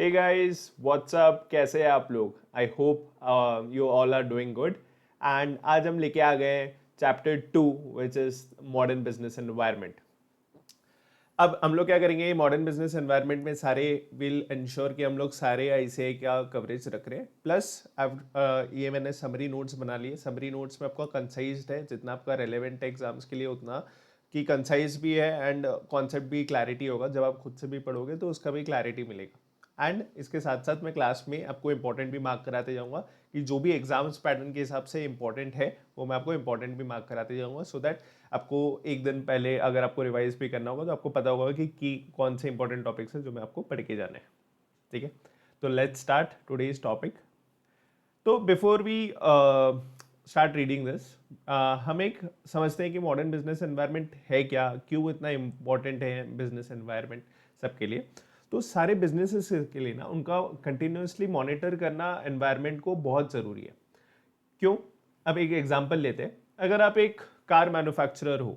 Hey guys what's up, कैसे हैं आप लोग? I hope you all are doing good. And आज हम लेके आ गए chapter 2 which is modern business environment. अब हम लोग क्या करेंगे, मॉडर्न बिजनेस एनवायरनमेंट में सारे विल इंश्योर कि हम लोग सारे ICAI का कवरेज रख रहे हैं। प्लस अब ये मैंने समरी नोट्स बना लिए। समरी नोट्स में आपका कंसाइज्ड है, जितना आपका रेलेवेंट है एग्जाम्स के लिए उतना कि कंसाइज भी है एंड कॉन्सेप्ट भी क्लैरिटी होगा। जब आप खुद से भी पढ़ोगे तो उसका भी क्लैरिटी मिलेगा। एंड इसके साथ साथ मैं क्लास में आपको इंपॉर्टेंट भी मार्क कराते जाऊंगा कि जो भी एग्जाम्स पैटर्न के हिसाब से इंपॉर्टेंट है वो मैं आपको इंपॉर्टेंट भी मार्क कराते जाऊंगा, सो दैट आपको एक दिन पहले अगर आपको रिवाइज भी करना होगा तो आपको पता होगा कि कौन से इंपॉर्टेंट टॉपिक्स हैं जो मैं आपको पढ़ के जाने हैं। ठीक है, तो लेट्स स्टार्ट टुडेज टॉपिक। तो before we start reading this, हम एक समझते हैं कि मॉडर्न बिजनेस एनवायरनमेंट है क्या, क्यों इतना इम्पोर्टेंट है बिजनेस एनवायरनमेंट सबके लिए। तो सारे बिजनेसेस के लिए ना उनका कंटिन्यूसली मॉनिटर करना एनवायरनमेंट को बहुत ज़रूरी है। क्यों? अब एक एग्जांपल लेते हैं। अगर आप एक कार मैन्युफैक्चरर हो,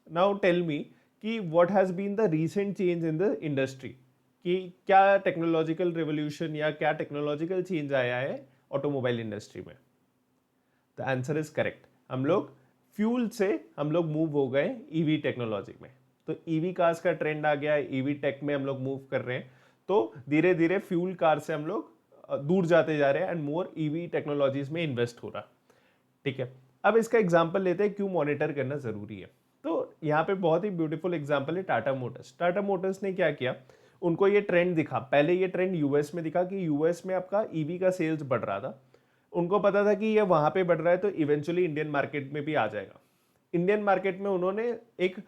नाउ टेल मी कि what has been the recent change in the industry, कि क्या टेक्नोलॉजिकल रिवोल्यूशन या क्या टेक्नोलॉजिकल चेंज आया है ऑटोमोबाइल इंडस्ट्री में। The answer is correct. हम लोग फ्यूल से हम लोग मूव हो गए ईवी टेक्नोलॉजी में। तो ईवी कार्स का ट्रेंड आ गया है, ईवी टेक में हम लोग मूव कर रहे हैं। तो धीरे धीरे फ्यूल कार से हम लोग दूर जाते जा रहे हैं एंड मोर ईवी टेक्नोलॉजीज में इन्वेस्ट हो रहा। ठीक है, अब इसका एग्जाम्पल लेते हैं क्यों मॉनिटर करना जरूरी है। तो यहाँ पे बहुत ही ब्यूटीफुल एग्जाम्पल है टाटा मोटर्स। टाटा मोटर्स ने क्या किया, उनको ये ट्रेंड दिखा। पहले ये ट्रेंड यूएस में दिखा कि यूएस में आपका ईवी का सेल्स बढ़ रहा था। उनको पता था कि ये वहां पे बढ़ रहा है तो इवेंचुअली इंडियन मार्केट में भी आ जाएगा। इंडियन मार्केट में उन्होंने एक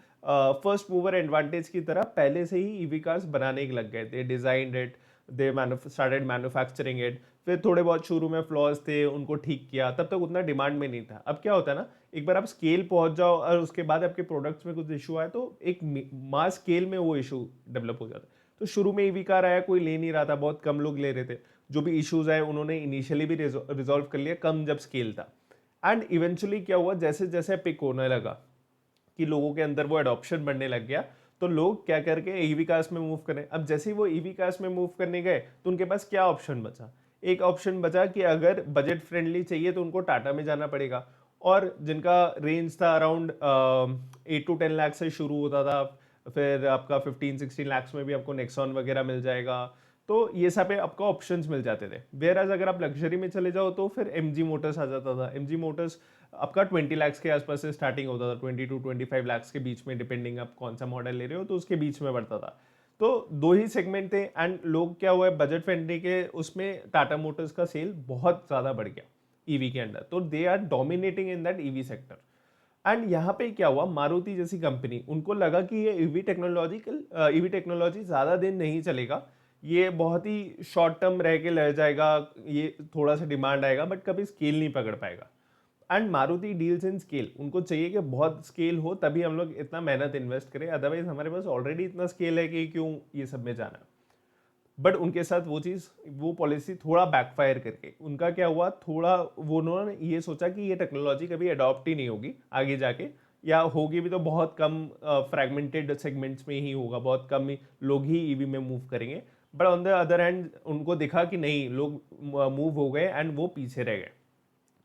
फर्स्ट मूवर एडवांटेज की तरह पहले से ही ईवी कार्स बनाने के लग गए थे। Designed it, they started manufacturing it. फिर थोड़े बहुत शुरू में फ्लॉज थे, उनको ठीक किया, तब तक उतना डिमांड में नहीं था। अब क्या होता है ना, एक बार आप स्केल पहुंच जाओ और उसके बाद आपके प्रोडक्ट्स में कुछ इशू आए तो एक मास स्केल में वो इशू डेवलप हो जाता है। तो शुरू में ईवी कार आया, कोई ले नहीं रहा था, बहुत कम लोग ले रहे थे। जो भी इश्यूज आए उन्होंने इनिशियली भी रिजॉल्व कर लिया, कम जब स्केल था। एंड इवेंचुअली क्या हुआ, जैसे जैसे पिक होने लगा कि लोगों के अंदर वो एडॉप्शन बढ़ने लग गया, तो लोग क्या करके ईवी कार्स में मूव करें। अब जैसे ही वो ईवी कार्स में मूव करने गए तो उनके पास क्या ऑप्शन बचा, एक ऑप्शन बचा कि अगर बजट फ्रेंडली चाहिए तो उनको टाटा में जाना पड़ेगा। और जिनका रेंज था अराउंड 8 to 10 लाख से शुरू होता था, फिर आपका 15-16 लाख में भी आपको नेक्सॉन वगैरह मिल जाएगा। तो ये सब पे आपको ऑप्शंस मिल जाते थे। वेयर एज अगर आप लग्जरी में चले जाओ तो फिर MG मोटर्स आ जाता था। MG मोटर्स आपका 20 लाख के आसपास से स्टार्टिंग होता था, 20 to 25 लाख के बीच में, डिपेंडिंग आप कौन सा मॉडल ले रहे हो तो उसके बीच में बढ़ता था। तो दो ही सेगमेंट थे एंड लोग क्या हुआ है, बजट फ्रेंडली के उसमें टाटा मोटर्स का सेल बहुत ज़्यादा बढ़ गया ईवी के अंदर। तो they are dominating in that EV sector. And यहाँ पे क्या हुआ, मारुति जैसी कंपनी, उनको लगा कि ये ईवी टेक्नोलॉजी ज़्यादा दिन नहीं चलेगा, ये बहुत ही शॉर्ट टर्म रह के रह जाएगा, ये थोड़ा सा डिमांड आएगा बट कभी स्केल नहीं पकड़ पाएगा। And Maruti deals in scale, उनको चाहिए कि बहुत स्केल हो तभी हम लोग इतना मेहनत इन्वेस्ट करें, अदरवाइज हमारे पास ऑलरेडी इतना स्केल है कि क्यों ये सब में जाना। बट उनके साथ वो चीज़, वो पॉलिसी थोड़ा बैकफायर करके उनका क्या हुआ, थोड़ा वो उन्होंने ये सोचा कि ये टेक्नोलॉजी कभी अडॉप्ट ही नहीं होगी आगे जाके, या होगी भी तो बहुत कम फ्रेगमेंटेड सेगमेंट्स में ही होगा, बहुत कम ही लोग ही ईवी में मूव करेंगे। But on the other hand उनको दिखा कि नहीं, लोग मूव हो गए एंड वो पीछे रह गए।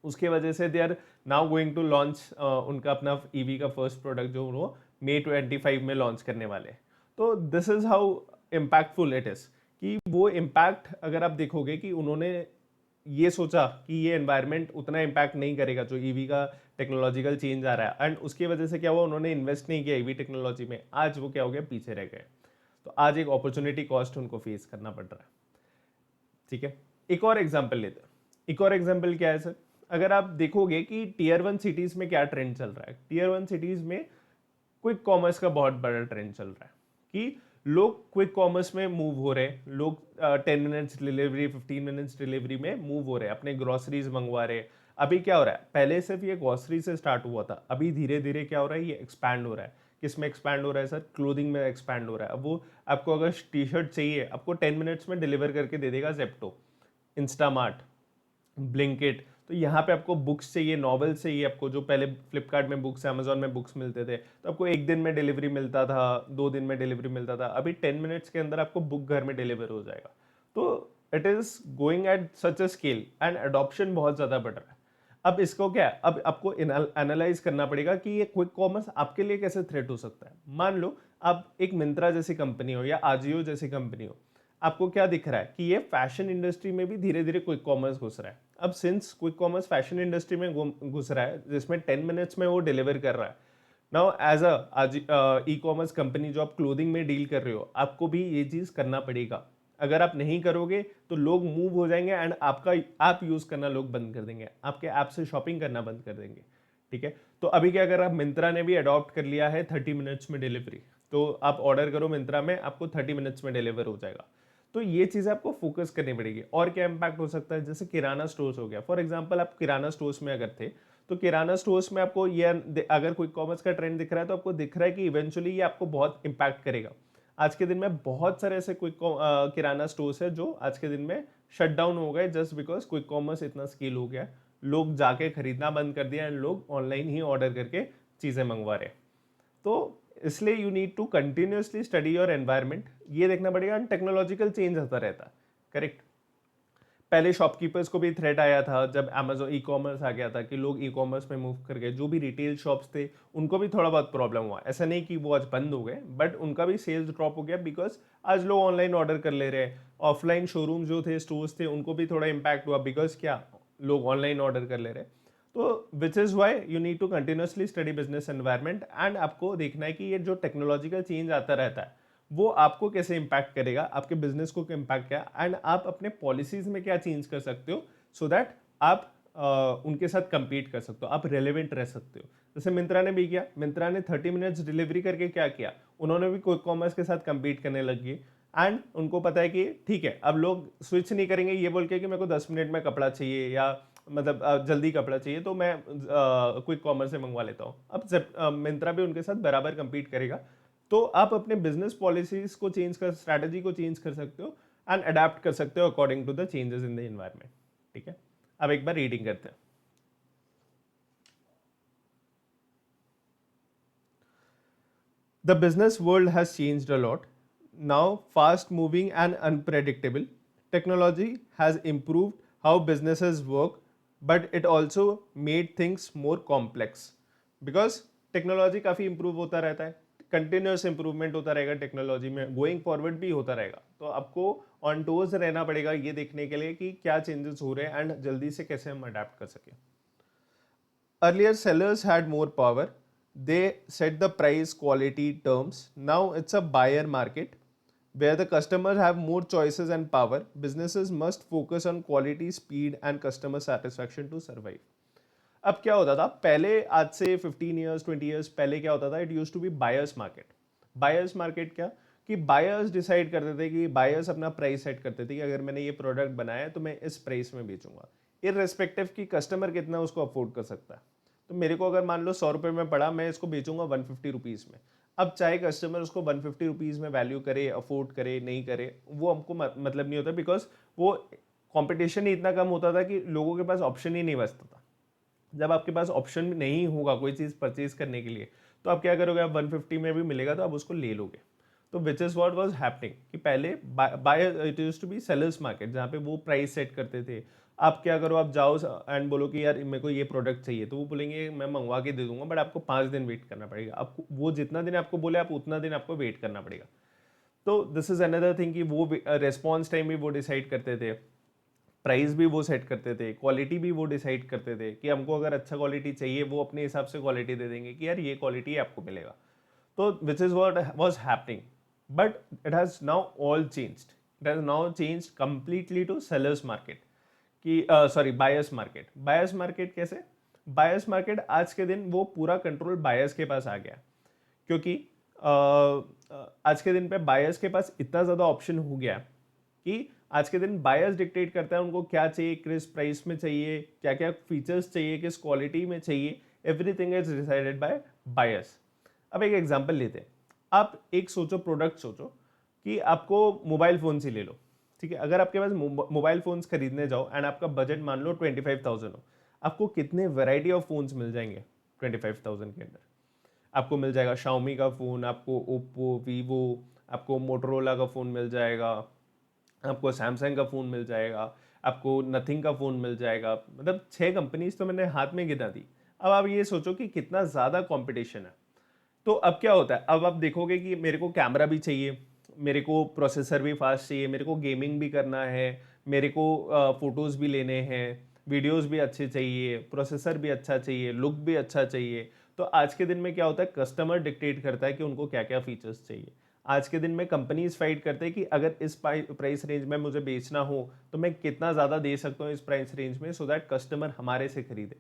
उसके वजह से they are now going to launch उनका अपना ईवी का फर्स्ट प्रोडक्ट जो वो May 25 में लॉन्च करने वाले हैं। तो this is how impactful it is, कि वो इम्पैक्ट अगर आप देखोगे कि उन्होंने ये सोचा कि ये एनवायरनमेंट उतना इम्पैक्ट नहीं करेगा जो ईवी का टेक्नोलॉजिकल चेंज आ रहा है, एंड उसकी वजह से क्या हुआ, उन्होंने इन्वेस्ट नहीं किया ईवी टेक्नोलॉजी में, आज वो क्या हो गया, पीछे रह गए। तो आज एक अपॉर्चुनिटी कॉस्ट उनको फेस करना पड़ रहा है। ठीक है, एक और एग्जाम्पल लेते हैं। एक और एग्जाम्पल क्या है सर, अगर आप देखोगे कि Tier 1 सिटीज में क्या ट्रेंड चल रहा है, Tier 1 सिटीज में क्विक कॉमर्स का बहुत बड़ा ट्रेंड चल रहा है कि लोग क्विक कॉमर्स में मूव हो रहे हैं। लोग 10 मिनट्स डिलीवरी, 15 मिनट्स डिलीवरी में मूव हो रहे हैं, अपने ग्रोसरीज मंगवा रहे हैं। अभी क्या हो रहा है, पहले सिर्फ ये ग्रोसरी से स्टार्ट हुआ था, अभी धीरे धीरे क्या हो रहा है, ये एक्सपैंड हो रहा है। किस में एक्सपैंड हो रहा है सर, क्लोथिंग में एक्सपैंड हो रहा है। अब वो आपको अगर T-शर्ट चाहिए, आपको 10 मिनट्स में डिलीवर करके दे देगा जेप्टो, इंस्टामार्ट, ब्लिंकिट। तो यहाँ पे आपको बुक्स चाहिए, नॉवेल्स चाहिए आपको, जो पहले फ्लिपकार्ट में बुक्स, अमेजोन में बुक्स मिलते थे तो आपको एक दिन में डिलीवरी मिलता था, 2 दिन में डिलीवरी मिलता था, अभी 10 मिनट्स के अंदर आपको बुक घर में डिलीवर हो जाएगा। तो it is going at such a scale and adoption बहुत ज़्यादा बढ़ रहा है। अब इसको क्या है, अब आपको एनालाइज करना पड़ेगा कि ये क्विक कॉमर्स आपके लिए कैसे थ्रेट हो सकता है। मान लो आप एक मिंत्रा जैसी कंपनी हो या आजियो जैसी कंपनी हो, आपको क्या दिख रहा है कि ये फैशन इंडस्ट्री में भी धीरे धीरे क्विक कॉमर्स घुस रहा है। अब since quick commerce fashion industry में घुस रहा है, जिसमें 10 मिनट्स में वो डिलीवर कर रहा है, now as a e commerce company जो आप क्लोथिंग में डील कर रहे हो, आपको भी ये चीज़ करना पड़ेगा। अगर आप नहीं करोगे तो लोग मूव हो जाएंगे एंड आपका ऐप यूज़ करना लोग बंद कर देंगे, आपके ऐप से शॉपिंग करना बंद कर देंगे। ठीक है, तो अभी क्या कर रहा है, मिंत्रा ने भी अडॉप्ट कर लिया है 30 मिनट्स में डिलीवरी। तो आप ऑर्डर करो मिंत्रा में, आपको 30 मिनट्स में डिलीवर हो जाएगा। तो ये चीज़ आपको फोकस करनी पड़ेगी। और क्या इम्पैक्ट हो सकता है, जैसे किराना स्टोर्स हो गया फॉर एग्जांपल, आप किराना स्टोर्स में अगर थे, तो किराना स्टोर्स में आपको ये अगर क्विक कॉमर्स का ट्रेंड दिख रहा है तो आपको दिख रहा है कि इवेंचुअली ये आपको बहुत इम्पैक्ट करेगा। आज के दिन में बहुत सारे ऐसे किराना स्टोर्स है जो आज के दिन में शट डाउन हो गए, जस्ट बिकॉज क्विक कॉमर्स इतना स्केल हो गया, लोग जाके खरीदना बंद कर दिया एंड लोग ऑनलाइन ही ऑर्डर करके चीज़ें मंगवा रहे हैं। तो इसलिए you need to continuously study your environment, ये देखना पड़ेगा। टेक्नोलॉजिकल चेंज होता रहता है, करेक्ट। पहले शॉपकीपर्स को भी थ्रेट आया था जब अमेजोन ई कॉमर्स आ गया था कि लोग ई कॉमर्स में मूव कर गए, जो भी रिटेल शॉप्स थे उनको भी थोड़ा बहुत प्रॉब्लम हुआ। ऐसा नहीं कि वो आज बंद हो गए, बट उनका भी सेल्स ड्रॉप हो गया बिकॉज आज लोग ऑनलाइन ऑर्डर कर ले रहे हैं। ऑफलाइन शोरूम जो थे, स्टोर्स थे, उनको भी थोड़ा इम्पैक्ट हुआ बिकॉज क्या, लोग ऑनलाइन ऑर्डर कर ले रहे हैं। तो which is why you need to continuously study business environment and आपको देखना है कि ये जो टेक्नोलॉजिकल चेंज आता रहता है वो आपको कैसे इम्पैक्ट करेगा, आपके बिजनेस को इम्पैक्ट क्या, एंड आप अपने पॉलिसीज में क्या चेंज कर सकते हो सो दैट आप उनके साथ compete कर सकते हो, आप रेलिवेंट रह सकते हो। जैसे मिंत्रा ने भी किया, मिंत्रा ने 30 मिनट्स डिलीवरी करके क्या किया, उन्होंने भी क्विक कॉमर्स के साथ compete करने लग गए। एंड उनको पता है कि ठीक है, अब लोग स्विच नहीं करेंगे ये बोल के कि मेरे को 10 मिनट में कपड़ा चाहिए या मतलब जल्दी कपड़ा चाहिए तो मैं क्विक कॉमर्स से मंगवा लेता हूँ। अब मिंत्रा भी उनके साथ बराबर compete करेगा। तो आप अपने बिजनेस पॉलिसीज को चेंज कर, स्ट्रैटेजी को चेंज कर सकते हो एंड अडेप्ट कर सकते हो according to the changes in the environment. ठीक है, अब एक बार रीडिंग करते हैं। The business world has changed a lot. Now, fast moving and unpredictable. Technology has improved how businesses work, but it also made things more complex. Because technology काफ़ी improve होता रहता है, कंटिन्यूस इंप्रूवमेंट होता रहेगा technology में, going forward भी होता रहेगा। तो आपको ऑन टोज रहना पड़ेगा ये देखने के लिए कि क्या चेंजेस हो रहे हैं एंड जल्दी से कैसे हम अडेप्ट कर सकें। Earlier, sellers had more power. They set the price, quality, terms. Now it's a buyer market where the customers have more choices and power. Businesses must focus on quality, speed, and customer satisfaction to survive. अब क्या होता था पहले, आज से 15 years 20 years पहले क्या होता था, it use to be buyers market. Buyers market क्या, कि बायर्स डिसाइड करते थे, कि बायर्स अपना प्राइस सेट करते थे कि अगर मैंने ये प्रोडक्ट बनाया है तो मैं इस प्राइस में बेचूंगा, इररेस्पेक्टिव कि कस्टमर कितना उसको अफोर्ड कर सकता है। तो मेरे को अगर मान लो 100 रुपये में पड़ा, मैं इसको बेचूंगा 150 रुपीज़ में। अब चाहे कस्टमर उसको 150 रुपीज़ में वैल्यू करे, अफोर्ड करे, नहीं करे, वो हमको मतलब नहीं होता, बिकॉज वो कंपटीशन ही इतना कम होता था कि लोगों के पास ऑप्शन ही नहीं बचता था। जब आपके पास ऑप्शन नहीं होगा कोई चीज़ परचेज करने के लिए, तो आप क्या करोगे, आप 150 में भी मिलेगा तो आप उसको ले लोगे। तो which is what was happening कि पहले by it use to be sellers market, जहाँ पे वो प्राइस सेट करते थे। आप क्या करो, आप जाओ एंड बोलो कि यार मेरे को ये प्रोडक्ट चाहिए, तो वो बोलेंगे मैं मंगवा के दे दूंगा, बट आपको 5 दिन वेट करना पड़ेगा। आपको वो जितना दिन आपको बोले आप उतना दिन आपको वेट करना पड़ेगा। तो दिस इज अनदर थिंग कि वो रिस्पॉन्स टाइम भी वो डिसाइड करते थे, प्राइस भी वो सेट करते थे, क्वालिटी भी वो डिसाइड करते थे कि हमको अगर अच्छा क्वालिटी चाहिए वो अपने हिसाब से क्वालिटी दे देंगे कि यार ये क्वालिटी आपको मिलेगा। तो which is what was happening, but it has now all changed. It has now changed completely to sellers market कि sorry buyers market. Buyers market कैसे, बायर्स मार्केट आज के दिन वो पूरा कंट्रोल बायर्स के पास आ गया, क्योंकि आज के दिन पे बायर्स के पास इतना ज़्यादा ऑप्शन हो गया कि आज के दिन बायर्स डिक्टेट करता है उनको क्या चाहिए, किस प्राइस में चाहिए, क्या क्या फीचर्स चाहिए, किस क्वालिटी में चाहिए, everything is decided by buyers. अब एक एग्जांपल लेते हैं, आप एक सोचो, प्रोडक्ट सोचो कि आपको मोबाइल फ़ोन ही ले लो। ठीक है, अगर आपके पास मोबाइल फ़ोन्स खरीदने जाओ एंड आपका बजट मान लो 25,000 हो, आपको कितने वैरायटी ऑफ फ़ोन्स मिल जाएंगे 25,000 के अंदर। आपको मिल जाएगा शाओमी का फ़ोन, आपको ओप्पो, वीवो, आपको मोटरोला का फ़ोन मिल जाएगा, आपको सैमसंग का फ़ोन मिल जाएगा, आपको नथिंग का फ़ोन मिल जाएगा, मतलब 6 कंपनीज तो मैंने हाथ में गिना दी। अब आप ये सोचो कि कितना ज़्यादा कंपटीशन है। तो अब क्या होता है, अब आप देखोगे कि मेरे को कैमरा भी चाहिए, मेरे को प्रोसेसर भी फास्ट चाहिए, मेरे को गेमिंग भी करना है, मेरे को फोटोज़ भी लेने हैं, वीडियोस भी अच्छे चाहिए, प्रोसेसर भी अच्छा चाहिए, लुक भी अच्छा चाहिए। तो आज के दिन में क्या होता है, कस्टमर डिक्टेट करता है कि उनको क्या क्या फीचर्स चाहिए। आज के दिन में कंपनीज फाइट करते हैं कि अगर इस प्राइस रेंज में मुझे बेचना हो तो मैं कितना ज़्यादा दे सकता हूँ इस प्राइस रेंज में, सो दैट कस्टमर हमारे से खरीदे।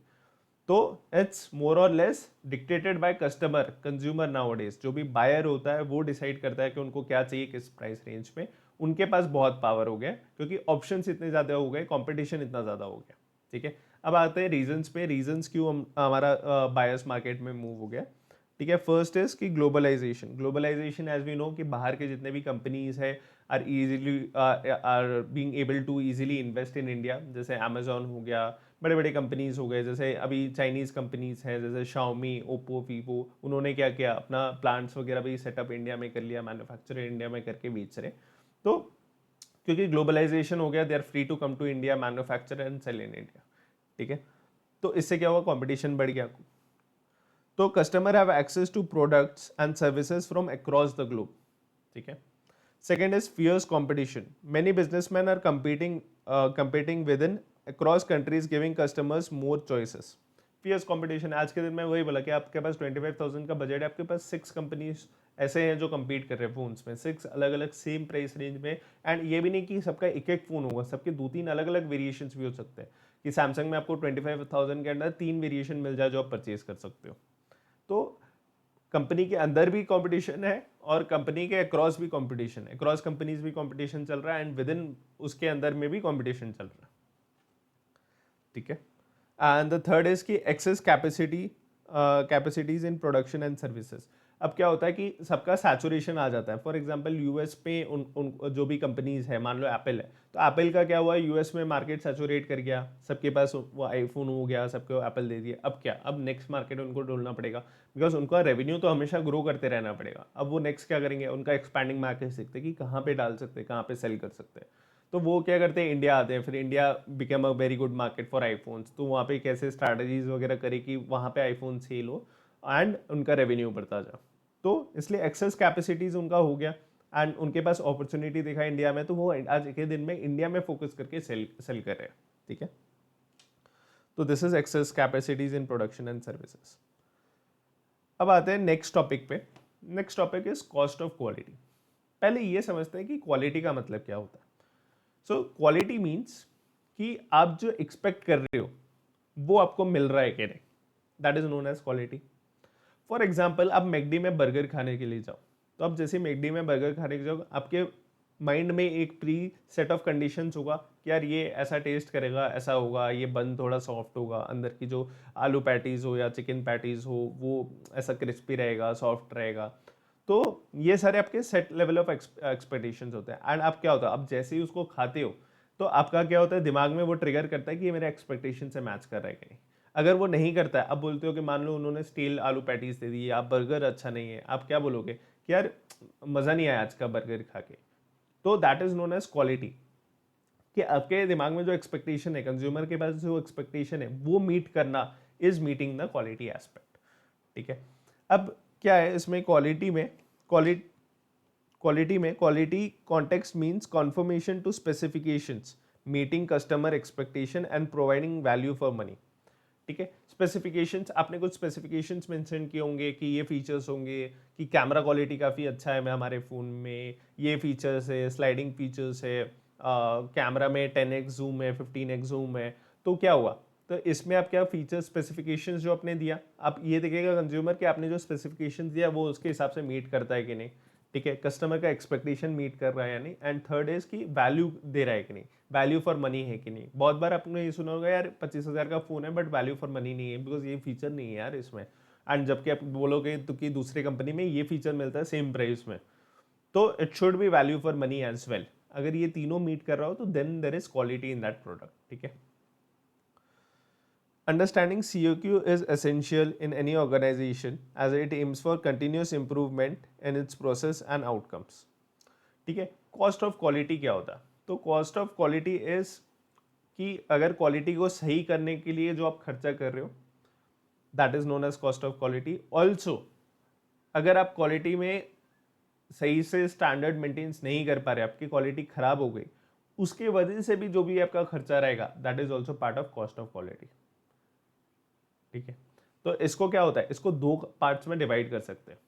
तो इट्स मोर और less dictated by customer, consumer nowadays. जो भी बायर होता है वो डिसाइड करता है कि उनको क्या चाहिए किस प्राइस रेंज में। उनके पास बहुत पावर हो गया क्योंकि ऑप्शंस इतने ज़्यादा हो गए, कंपटीशन इतना ज़्यादा हो गया। ठीक है, अब आते हैं रीजंस पे, रीजंस क्यों हमारा बायर्स मार्केट में मूव हो गया। ठीक है, फर्स्ट इज कि globalisation. Globalisation as we know कि बाहर के जितने भी कंपनीज है are easily are being able to easily invest in India. जैसे अमेजोन हो गया, बड़े बड़े कंपनीज हो गए, जैसे अभी चाइनीज कंपनीज हैं जैसे शाओमी, ओप्पो, वीवो, उन्होंने क्या किया, अपना प्लांट्स वगैरह भी सेटअप इंडिया में कर लिया, मैन्युफैक्चर इंडिया में करके बेच रहे। तो क्योंकि ग्लोबलाइजेशन हो गया, they are free to come to India, manufacture and sell in India. ठीक है, तो इससे क्या हुआ, कंपटीशन बढ़ गया। तो customer have access to products and services from across the globe. ठीक है, second is fierce competition. Many businessmen are competing within across countries, giving customers more choices. Fierce competition, आज के दिन में वही बोला कि आपके पास 25,000 का बजट है, आपके पास 6 कंपनीज ऐसे हैं जो compete कर रहे हैं फोन्स में, 6 अलग अलग सेम प्राइस रेंज में। एंड ये भी नहीं कि सबका एक एक फोन होगा, सबके 2-3 अलग अलग वेरिएशंस भी हो सकते हैं कि सैमसंग में आपको 25,000 के अंदर 3 वेरिएशन मिल जाए जो आप परचेज कर सकते हो। तो कंपनी के अंदर भी कंपटीशन है और कंपनी के अक्रॉस भी कंपटीशन है, अक्रॉस कंपनीज भी कंपटीशन चल रहा है एंड विद इन उसके अंदर में भी कंपटीशन चल रहा है। ठीक है, एंड द थर्ड इज कि excess capacities in production and services. अब क्या होता है कि सबका सैचुरेशन आ जाता है। फॉर एग्जांपल यूएस पे उन जो भी कंपनीज है, मान लो एप्पल है, तो एप्पल का क्या हुआ, यूएस में मार्केट सैचुरेट कर गया, सबके पास वो आईफोन हो गया, सबको एप्पल दे दिया। अब क्या, अब नेक्स्ट मार्केट उनको ढूंढना पड़ेगा, बिकॉज उनका रेवेन्यू तो हमेशा ग्रो करते रहना पड़ेगा। अब वो नेक्स्ट क्या करेंगे, उनका एक्सपैंडिंग मार्केट सीखते कि कहाँ पे डाल सकते हैं, कहाँ पे सेल कर सकते हैं। तो वो क्या करते हैं, इंडिया आते हैं, फिर India become a very good market for iPhones. तो वहाँ पे कैसे स्ट्रैटेजीज वगैरह करे कि वहाँ पे आईफोन सेल हो एंड उनका रेवेन्यू बढ़ता जाए। तो इसलिए एक्सेस कैपेसिटीज उनका हो गया एंड उनके पास अपॉर्चुनिटी दिखा इंडिया में, तो वो आज के दिन में इंडिया में फोकस करके सेल कर रहे हैं। ठीक है, तो this is excess capacities in production and services. अब आते हैं नेक्स्ट टॉपिक पे। Next topic is cost of quality. पहले ये समझते हैं कि क्वालिटी का मतलब क्या होता है। सो क्वालिटी मीन्स कि आप जो एक्सपेक्ट कर रहे हो वो आपको मिल रहा है कि नहीं, that is known as quality. For example, आप मैकडी में बर्गर खाने के लिए जाओ, तो आप जैसे मैकडी में बर्गर खाने के जाओ, आपके माइंड में एक प्री सेट ऑफ कंडीशंस होगा कि यार ये ऐसा टेस्ट करेगा, ऐसा होगा, ये बन थोड़ा सॉफ्ट होगा, अंदर की जो आलू पैटीज हो या चिकन पैटीज हो वो ऐसा क्रिस्पी रहेगा, सॉफ्ट रहेगा। तो ये सारे आपके सेट लेवल ऑफ एक्सपेक्टेशंस होते हैं एंड आप क्या होता है, आप जैसे ही उसको खाते हो तो आपका क्या होता है, दिमाग में वो ट्रिगर करता है कि ये मेरे एक्सपेक्टेशन से मैच कर रहा है कि नहीं। अगर वो नहीं करता है, अब बोलते हो कि मान लो उन्होंने स्टील आलू पैटीज दे दी, आप बर्गर अच्छा नहीं है, आप क्या बोलोगे कि यार मज़ा नहीं आया आज का बर्गर खा के। तो that is known as quality, कि आपके दिमाग में जो एक्सपेक्टेशन है, कंज्यूमर के पास जो एक्सपेक्टेशन है वो मीट करना is meeting the quality aspect. ठीक है, अब क्या है इसमें क्वालिटी में, quality context means conformation to specifications, meeting customer expectation and providing value for money. ठीक है, स्पेसिफिकेशंस, आपने कुछ स्पेसिफिकेशंस मेंशन किए होंगे कि ये फीचर्स होंगे कि कैमरा क्वालिटी काफ़ी अच्छा है मैं हमारे फ़ोन में, ये फीचर्स है, स्लाइडिंग फीचर्स है, कैमरा में 10x जूम है, 15x जूम है। तो क्या हुआ, तो इसमें आप क्या फीचर स्पेसिफिकेशंस जो आपने दिया, आप ये देखिएगा कंज्यूमर कि आपने जो स्पेसिफिकेशंस दिया वो उसके हिसाब से मीट करता है कि नहीं। ठीक है, कस्टमर का एक्सपेक्टेशन मीट कर रहा है या नहीं। एंड थर्ड इज कि वैल्यू दे रहा है कि नहीं, वैल्यू फॉर मनी है कि नहीं। बहुत बार आपने ये सुना होगा यार 25,000 का फ़ोन है बट वैल्यू फॉर मनी नहीं है, बिकॉज ये फीचर नहीं है यार इसमें। एंड जबकि आप बोलोगे तो कि दूसरे कंपनी में ये फीचर मिलता है सेम प्राइस में, तो it should be value for money as well. अगर ये तीनों मीट कर रहा हो तो then there is quality in that product. ठीक है, understanding COQ is essential in any organization as it aims for continuous improvement in its process and outcomes. ठीक है, कॉस्ट ऑफ क्वालिटी क्या होता है, तो कॉस्ट ऑफ क्वालिटी इज कि अगर क्वालिटी को सही करने के लिए जो आप खर्चा कर रहे हो, that is known as cost of quality. Also अगर आप क्वालिटी में सही से स्टैंडर्ड मेंटेन्स नहीं कर पा रहे, आपकी क्वालिटी खराब हो गई, उसके वजह से भी जो भी आपका खर्चा रहेगा, that is also part of cost of quality. ठीक है, तो इसको क्या होता है, इसको दो पार्ट्स में डिवाइड कर सकते हैं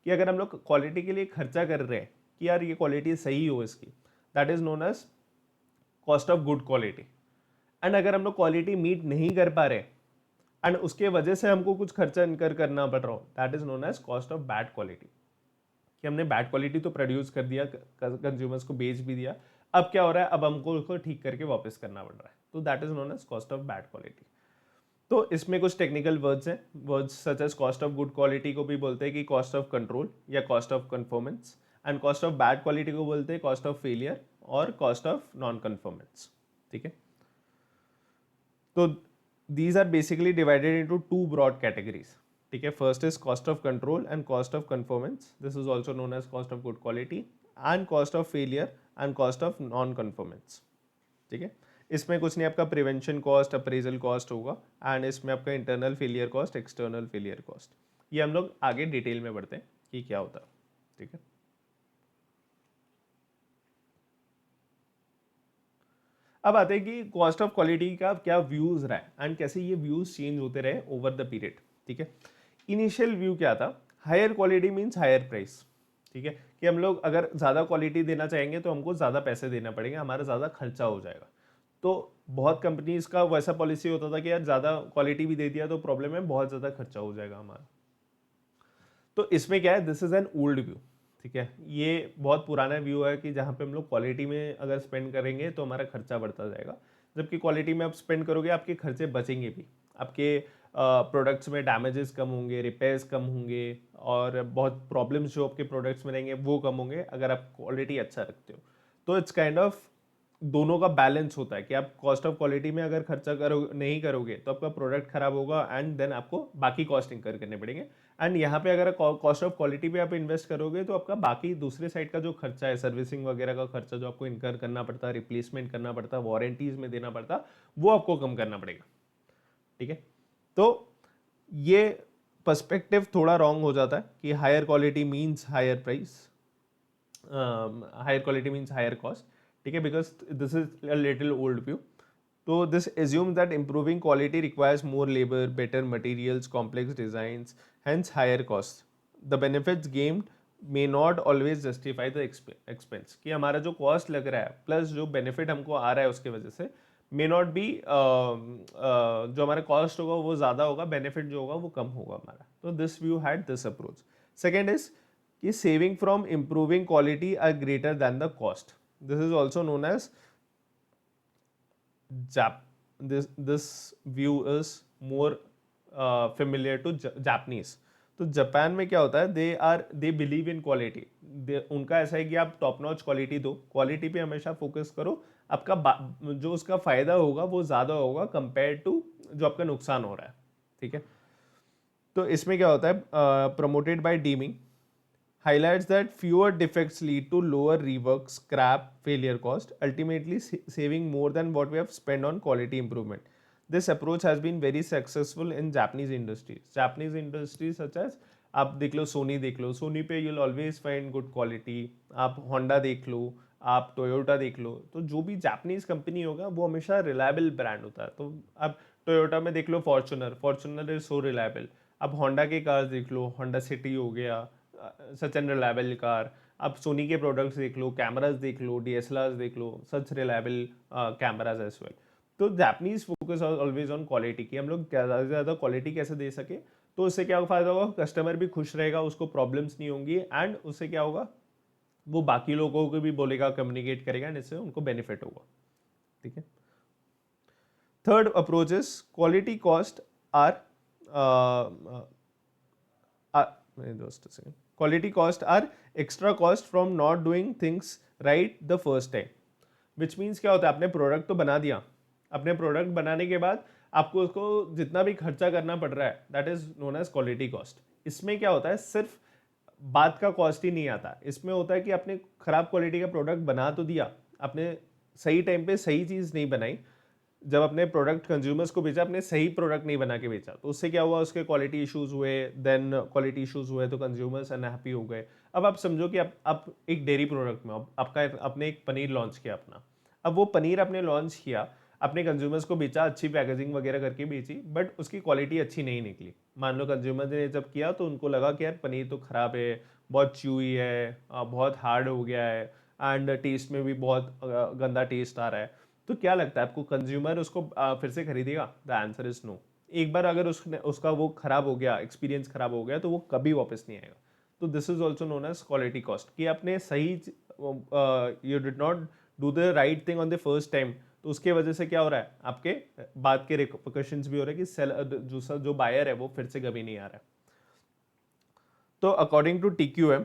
कि अगर हम लोग क्वालिटी के लिए खर्चा कर रहे हैं कि यार ये क्वालिटी सही हो इसकी, that is known as cost of good quality. And अगर हम लोग क्वालिटी मीट नहीं कर पा रहे एंड उसके वजह से हमको कुछ खर्चा इनकर करना पड़ रहा हो, that is known as cost of bad quality. कि हमने बैड क्वालिटी तो प्रोड्यूस कर दिया, कंज्यूमर्स को बेच भी दिया, अब क्या हो रहा है, अब हमको उसको ठीक करके वापस करना पड़ रहा है, तो that is known as cost of bad quality. तो इसमें कुछ टेक्निकल वर्ड्स हैं, words such as cost of good quality को भी बोलते हैं कि कॉस्ट ऑफ कंट्रोल या cost of conformance, and cost of bad quality को बोलते हैं कॉस्ट ऑफ फेलियर और कॉस्ट ऑफ नॉन कन्फॉर्मेंस। ठीक है, तो these are basically divided into two broad categories. ठीक है, first is cost of control and cost of conformance, this is also known as cost of good quality, and cost of failure and cost of non conformance. ठीक है, इसमें कुछ नहीं, आपका prevention cost, appraisal cost होगा, and इसमें आपका internal failure cost, external failure cost. ये हम लोग आगे डिटेल में बढ़ते हैं कि क्या होता है। ठीक है, अब आते हैं कि कॉस्ट ऑफ क्वालिटी का क्या व्यूज रहा है एंड कैसे ये व्यूज चेंज होते रहे ओवर द पीरियड। ठीक है, इनिशियल व्यू क्या था, higher quality means higher price. ठीक है, कि हम लोग अगर ज़्यादा क्वालिटी देना चाहेंगे तो हमको ज़्यादा पैसे देना पड़ेगा, हमारा ज़्यादा खर्चा हो जाएगा। तो बहुत कंपनीज का वैसा पॉलिसी होता था कि यार ज़्यादा क्वालिटी भी दे दिया तो प्रॉब्लम है, बहुत ज़्यादा खर्चा हो जाएगा हमारा। तो इसमें क्या है, this is an old view. ठीक है, ये बहुत पुराना व्यू है कि जहाँ पे हम लोग क्वालिटी में अगर स्पेंड करेंगे तो हमारा खर्चा बढ़ता जाएगा, जबकि क्वालिटी में आप स्पेंड करोगे आपके खर्चे बचेंगे भी, आपके प्रोडक्ट्स में डैमेजेस कम होंगे, रिपेयर्स कम होंगे, और बहुत प्रॉब्लम्स जो आपके प्रोडक्ट्स में रहेंगे वो कम होंगे अगर आप क्वालिटी अच्छा रखते हो। तो इट्स काइंड ऑफ दोनों का बैलेंस होता है कि आप कॉस्ट ऑफ क्वालिटी में अगर खर्चा नहीं करोगे तो आपका प्रोडक्ट खराब होगा, एंड देन आपको बाकी कॉस्ट इंकर करने पड़ेंगे। एंड यहाँ पे अगर कॉस्ट ऑफ क्वालिटी पे आप इन्वेस्ट करोगे तो आपका बाकी दूसरे साइड का जो खर्चा है, सर्विसिंग वगैरह का खर्चा जो आपको इनकर करना पड़ता है, रिप्लेसमेंट करना पड़ता है, वारंटीज में देना पड़ता, वो आपको कम करना पड़ेगा। ठीक है, तो ये पर्सपेक्टिव थोड़ा रॉन्ग हो जाता है कि higher quality means higher price, higher quality means higher cost. ठीक है, because this is a little old view. तो this assumes that improving quality requires more labor, better materials, complex designs, hence higher costs. The benefits gained may not always justify the expense. कि हमारा जो cost लग रहा है plus जो benefit हमको आ रहा है उसके वजह से मे नॉट बी, जो हमारा कॉस्ट होगा वो ज़्यादा होगा, बेनिफिट जो होगा वो कम होगा हमारा। तो this view had this approach. Second is कि saving from improving quality are greater than the cost, this is also known as this view is more familiar to Japanese. तो जापान में क्या होता है, दे बिलीव इन क्वालिटी। उनका ऐसा है कि आप टॉप नॉच क्वालिटी दो, क्वालिटी पे हमेशा फोकस करो, आपका जो उसका फायदा होगा वो ज़्यादा होगा कंपेयर टू जो आपका नुकसान हो रहा है। ठीक है, तो इसमें क्या होता है, promoted by dimming highlights that fewer defects lead to lower rework, scrap, failure cost, ultimately saving more than what we have spent on quality improvement. This approach has been very successful in Japanese industries. Japanese industries such as आप देख लो, सोनी देख लो, सोनी पे you'll always find good quality, आप Honda देख लो, आप Toyota देख लो, तो जो भी जापानीज कंपनी होगा वो हमेशा रिलायबल ब्रांड होता है। तो आप टोयोटा में देख लो Fortuner, Fortuner is so reliable. आप होंडा के कार्स देख लो, होंडा सिटी हो गया, सच एन रिलायबल कार। आप सोनी के प्रोडक्ट्स देख लो, कैमराज देख लो, DSLRs देख लो, सच रिलायबल कैमराज एज वेल। तो Japanese focus always on quality की हम लोग ज़्यादा से ज़्यादा क्वालिटी कैसे दे सके, तो उससे क्या फ़ायदा होगा, कस्टमर भी खुश रहेगा, उसको प्रॉब्लम्स नहीं होंगी, एंड उससे क्या होगा, वो बाकी लोगों को भी बोलेगा, कम्युनिकेट करेगा, एंड इससे उनको बेनिफिट होगा। ठीक है, third approach is quality cost are just a second. Quality cost are extra cost from not doing things right the first time. Which means क्या होता है, आपने प्रोडक्ट तो बना दिया, अपने प्रोडक्ट बनाने के बाद आपको उसको जितना भी खर्चा करना पड़ रहा है, that is known as quality cost. इसमें क्या होता है, सिर्फ बात का कॉस्ट ही नहीं आता, इसमें होता है कि आपने खराब क्वालिटी का प्रोडक्ट बना तो दिया, आपने सही टाइम पे सही चीज़ नहीं बनाई, जब अपने प्रोडक्ट कंज्यूमर्स को बेचा, अपने सही प्रोडक्ट नहीं बना के बेचा, तो उससे क्या हुआ, उसके क्वालिटी इश्यूज हुए, देन क्वालिटी इश्यूज हुए तो कंज्यूमर्स अनहैप्पी हो गए। अब आप समझो कि आप एक डेयरी प्रोडक्ट में आपका आपने एक पनीर लॉन्च किया अपना, अब वो पनीर आपने लॉन्च किया, अपने कंज्यूमर्स को बेचा, अच्छी पैकेजिंग वगैरह करके बेची, बट उसकी क्वालिटी अच्छी नहीं निकली। मान लो कंज्यूमर ने जब किया तो उनको लगा कि यार पनीर तो ख़राब है, बहुत च्यूई है, बहुत हार्ड हो गया है, एंड टेस्ट में भी बहुत गंदा टेस्ट आ रहा है। तो क्या लगता है आपको, कंज्यूमर उसको फिर से खरीदेगा? The answer is no. एक बार अगर उसने उसका वो खराब हो गया, एक्सपीरियंस खराब हो गया, तो वो कभी वापस नहीं आएगा। तो this is also known as quality cost, कि आपने सही, you did not do the right thing on the first time, तो उसके वजह से क्या हो रहा है, आपके बाद के रिपरकशंस भी हो रहे हैं कि सेल जो बायर है वो फिर से कभी नहीं आ रहा है। तो according to TQM,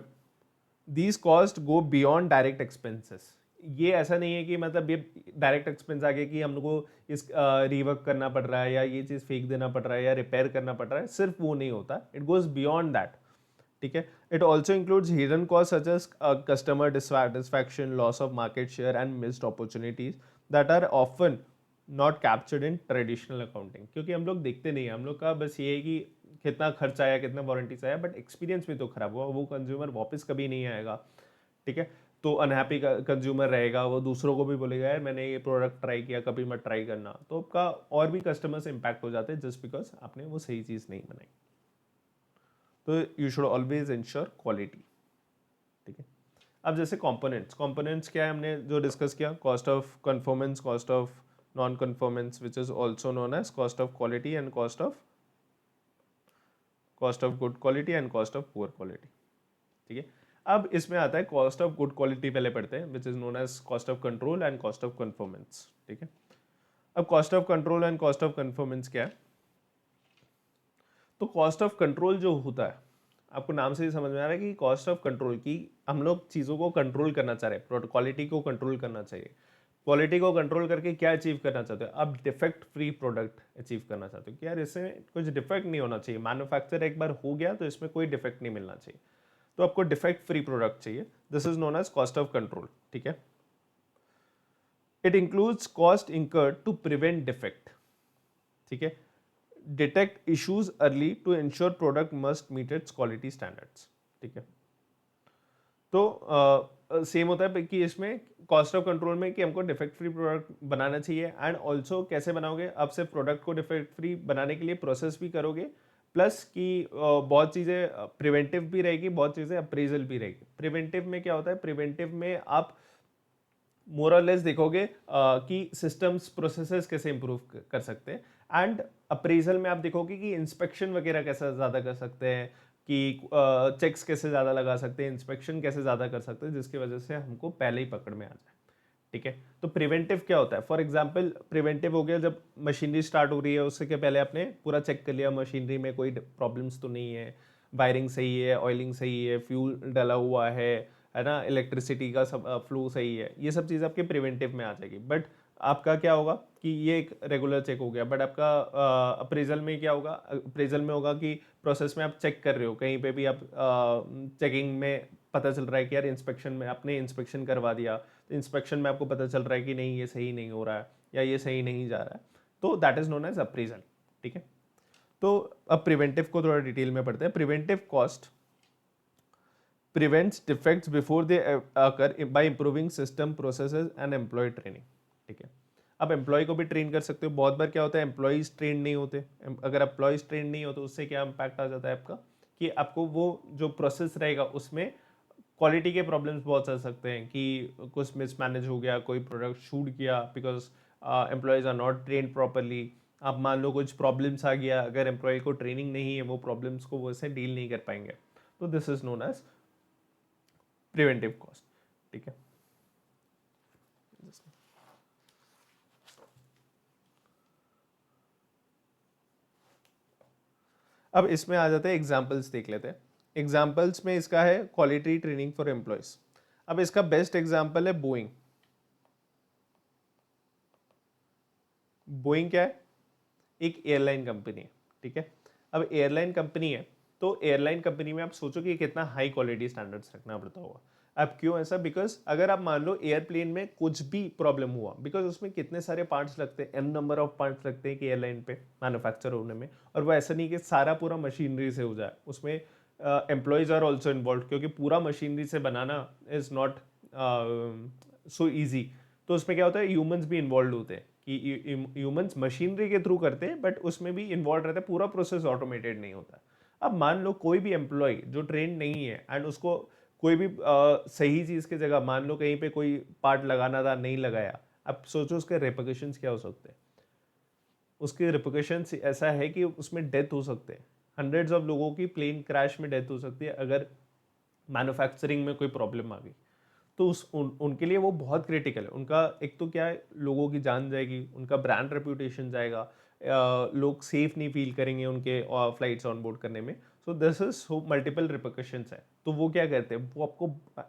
these cost go beyond direct expenses. ये ऐसा नहीं है कि मतलब ये डायरेक्ट एक्सपेंस आ गया कि हमको इस रीवर्क करना पड़ रहा है, या ये चीज़ फेंक देना पड़ रहा है, या रिपेयर करना पड़ रहा है, सिर्फ वो नहीं होता, इट गोज बियॉन्ड दैट। ठीक है, it also includes hidden cost such as customer dissatisfaction, loss of market share and missed opportunities that are often not captured in traditional accounting. क्योंकि हम लोग देखते नहीं है, हम लोग का बस ये है कि कितना खर्च आया, कितना वारंटीज आया, बट एक्सपीरियंस भी तो खराब हुआ, वो कंज्यूमर वापस कभी नहीं आएगा। ठीक है, तो अनहैप्पी कंज्यूमर रहेगा, वो दूसरों को भी बोलेगा यार मैंने ये प्रोडक्ट ट्राई किया, कभी मत ट्राई करना। तो आपका और भी कस्टमर्स इंपैक्ट हो जाते हैं जस्ट बिकॉज आपने वो सही चीज़ नहीं बनाई। तो you should always ensure quality. ठीक है, अब जैसे कंपोनेंट्स क्या है, हमने जो डिस्कस किया, cost of conformance, cost of non conformance, which is also known as cost of quality and cost of good quality and cost of poor quality. ठीक है, अब इसमें आता है कॉस्ट ऑफ गुड क्वालिटी, पहले पढ़ते हैं, which is known as cost of control and cost of conformance. ठीक है, अब cost of control and cost of conformance क्या है? तो कॉस्ट ऑफ कंट्रोल जो होता है, आपको नाम से ही समझ में आ रहा है कि कॉस्ट ऑफ कंट्रोल की, हम लोग चीज़ों को कंट्रोल करना चाह रहे हैं, क्वालिटी को कंट्रोल करना चाहिए। क्वालिटी को कंट्रोल करके क्या अचीव करना चाहते हो? आप डिफेक्ट फ्री प्रोडक्ट अचीव करना चाहते हो कि यार इसमें कुछ डिफेक्ट नहीं होना चाहिए, मैन्युफैक्चर एक बार हो गया तो इसमें कोई डिफेक्ट नहीं मिलना चाहिए, तो आपको डिफेक्ट फ्री प्रोडक्ट चाहिए। This is known as cost of control. ठीक है, it includes cost incurred to prevent defect. ठीक है, detect issues early to ensure product must meet its quality standards. ठीक है, तो सेम होता है कि इसमें कॉस्ट ऑफ कंट्रोल में कि हमको डिफेक्ट फ्री प्रोडक्ट बनाना चाहिए, एंड ऑल्सो कैसे बनाओगे, आप सिर्फ प्रोडक्ट को डिफेक्ट फ्री बनाने के लिए प्रोसेस भी करोगे, प्लस कि बहुत चीज़ें प्रिवेंटिव भी रहेगी, बहुत चीज़ें अप्रेजल भी रहेगी। प्रिवेंटिव में क्या होता है, प्रिवेंटिव में आप मोर और लेस देखोगे कि सिस्टम्स प्रोसेसेस कैसे इंप्रूव कर सकते हैं, एंड अप्रेजल में आप देखोगे कि इंस्पेक्शन वगैरह कैसे ज़्यादा कर सकते हैं, कि चेक्स कैसे ज़्यादा लगा सकते हैं, इंस्पेक्शन कैसे ज़्यादा कर सकते हैं, जिसकी वजह से हमको पहले ही पकड़ में आ जाए। ठीक है, तो प्रिवेंटिव क्या होता है? फॉर एग्जांपल प्रिवेंटिव हो गया जब मशीनरी स्टार्ट हो रही है, उससे के पहले आपने पूरा चेक कर लिया मशीनरी में कोई प्रॉब्लम्स तो नहीं है, वायरिंग सही है, ऑयलिंग सही है, फ्यूल डला हुआ है ना, इलेक्ट्रिसिटी का सब फ्लो सही है, ये सब चीज़ आपके प्रिवेंटिव में आ जाएगी। बट आपका क्या होगा कि ये एक रेगुलर चेक हो गया, बट आपका अप्रेजल में क्या होगा? अप्रेजल में होगा कि प्रोसेस में आप चेक कर रहे हो, कहीं पे भी आप चेकिंग में पता चल रहा है कि यार इंस्पेक्शन में आपने इंस्पेक्शन करवा दिया, तो इंस्पेक्शन में आपको पता चल रहा है कि नहीं ये सही नहीं हो रहा है, या ये सही नहीं जा रहा है, तो that is known as appraisal. ठीक है, तो अब प्रिवेंटिव को थोड़ा डिटेल में पढ़ते हैं। Preventive cost prevents defects before they occur by improving system processes and employ training. ठीक है, अब एम्प्लॉय को भी ट्रेन कर सकते हो। बहुत बार क्या होता है, एम्प्लॉयज ट्रेन नहीं होते, अगर एम्प्लॉयज ट्रेन नहीं हो तो उससे क्या इम्पैक्ट आ जाता है आपका, कि आपको वो जो प्रोसेस रहेगा उसमें क्वालिटी के प्रॉब्लम्स बहुत आ सकते हैं, कि कुछ मिसमैनेज हो गया, कोई प्रोडक्ट शूट किया because employees are not train properly. आप मान लो कुछ प्रॉब्लम्स आ गया, अगर एम्प्लॉय को ट्रेनिंग नहीं है, वो प्रॉब्लम्स को वैसे डील नहीं कर पाएंगे, तो this is known as preventive cost. ठीक है, अब इसमें आ जाते हैं एग्जाम्पल्स, देख लेते हैं। एग्जाम्पल्स में इसका है क्वालिटी ट्रेनिंग फॉर एम्प्लॉयज। अब इसका बेस्ट एग्जाम्पल है बोइंग। बोइंग क्या है? एक एयरलाइन कंपनी है। ठीक है, अब एयरलाइन कंपनी है, तो एयरलाइन कंपनी में आप सोचो कि कितना हाई क्वालिटी स्टैंडर्ड्स रखना पड़ता होगा। अब क्यों ऐसा? बिकॉज अगर आप मान लो एयरप्लेन में कुछ भी प्रॉब्लम हुआ, बिकॉज उसमें कितने सारे पार्ट्स लगते हैं, एम नंबर ऑफ पार्ट्स लगते हैं कि एयरलाइन पे मैन्युफैक्चर होने में, और वो ऐसा नहीं कि सारा पूरा मशीनरी से हो जाए, उसमें एम्प्लॉयज आर ऑल्सो इन्वॉल्व, क्योंकि पूरा मशीनरी से बनाना इज नॉट सो ईजी। तो उसमें क्या होता है, ह्यूमंस भी इन्वॉल्व होते हैं, कि ह्यूमंस मशीनरी के थ्रू करते हैं बट उसमें भी इन्वॉल्व रहते हैं, पूरा प्रोसेस ऑटोमेटेड नहीं होता। अब मान लो कोई भी एम्प्लॉय जो ट्रेन नहीं है एंड उसको कोई भी सही चीज़ की जगह मान लो कहीं पे कोई पार्ट लगाना था, नहीं लगाया, अब सोचो उसके रिपोर्केशंस क्या हो सकते हैं। उसके रिपोर्केशंस ऐसा है कि उसमें डेथ हो सकते हैं, हंड्रेड्स ऑफ लोगों की प्लेन क्रैश में डेथ हो सकती है अगर मैन्युफैक्चरिंग में कोई प्रॉब्लम आ गई। तो उनके लिए वो बहुत क्रिटिकल है। उनका एक तो क्या है, लोगों की जान जाएगी, उनका ब्रांड रेपुटेशन जाएगा, लोग सेफ नहीं फील करेंगे उनके फ्लाइट्स ऑन बोर्ड करने में। So this is so multiple repercussions है। तो वो क्या करते हैं, वो आपको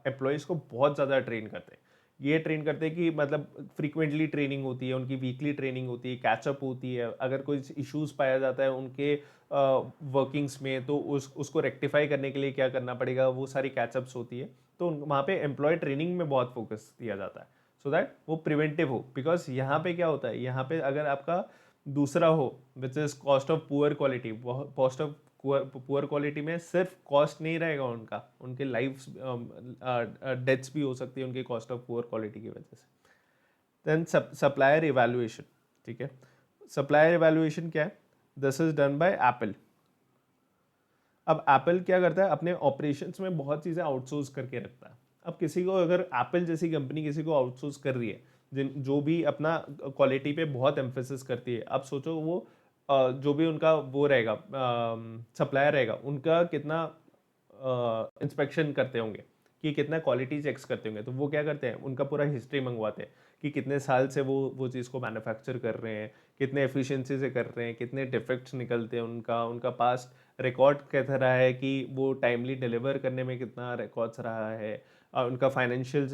एम्प्लॉयज़ को बहुत ज़्यादा ट्रेन करते हैं। ये ट्रेन करते हैं कि मतलब फ्रीक्वेंटली ट्रेनिंग होती है, उनकी वीकली ट्रेनिंग होती है, कैचअप होती है, अगर कोई इश्यूज पाया जाता है उनके वर्किंग्स में तो उसको रेक्टिफाई करने के लिए क्या करना पड़ेगा, वो सारी कैचअप्स होती है। तो वहाँ पे एम्प्लॉय ट्रेनिंग में बहुत फोकस दिया जाता है, सो दैट वो प्रिवेंटिव हो। बिकॉज यहाँ पे क्या होता है, यहाँ पे अगर आपका दूसरा हो which is cost of poor quality, cost of poor quality में सिर्फ कॉस्ट नहीं रहेगा उनका, उनके लाइफ डेथ्स भी हो सकती है उनके कॉस्ट ऑफ पुअर क्वालिटी की वजह से। देन सप्लायर इवैल्यूएशन, ठीक है। सप्लायर इवैल्यूएशन क्या है, this is done by Apple. अब एप्पल क्या करता है, अपने ऑपरेशंस में बहुत चीज़ें आउटसोर्स करके रखता है। अब किसी को अगर एप्पल जैसी कंपनी किसी को आउटसोर्स कर रही है, जिन जो भी अपना क्वालिटी पे बहुत एम्फेसिस करती है, अब सोचो वो जो भी उनका वो रहेगा, सप्लायर रहेगा, उनका कितना इंस्पेक्शन करते होंगे, कि कितना क्वालिटी चेक्स करते होंगे। तो वो क्या करते हैं, उनका पूरा हिस्ट्री मंगवाते हैं कि कितने साल से वो चीज़ को मैन्युफैक्चर कर रहे हैं, कितने एफिशिएंसी से कर रहे हैं, कितने डिफेक्ट्स निकलते हैं, उनका उनका पास्ट रिकॉर्ड कैसा रहा है, कि वो टाइमली डिलीवर करने में कितना रिकॉर्ड्स रहा है, उनका फाइनेंशियल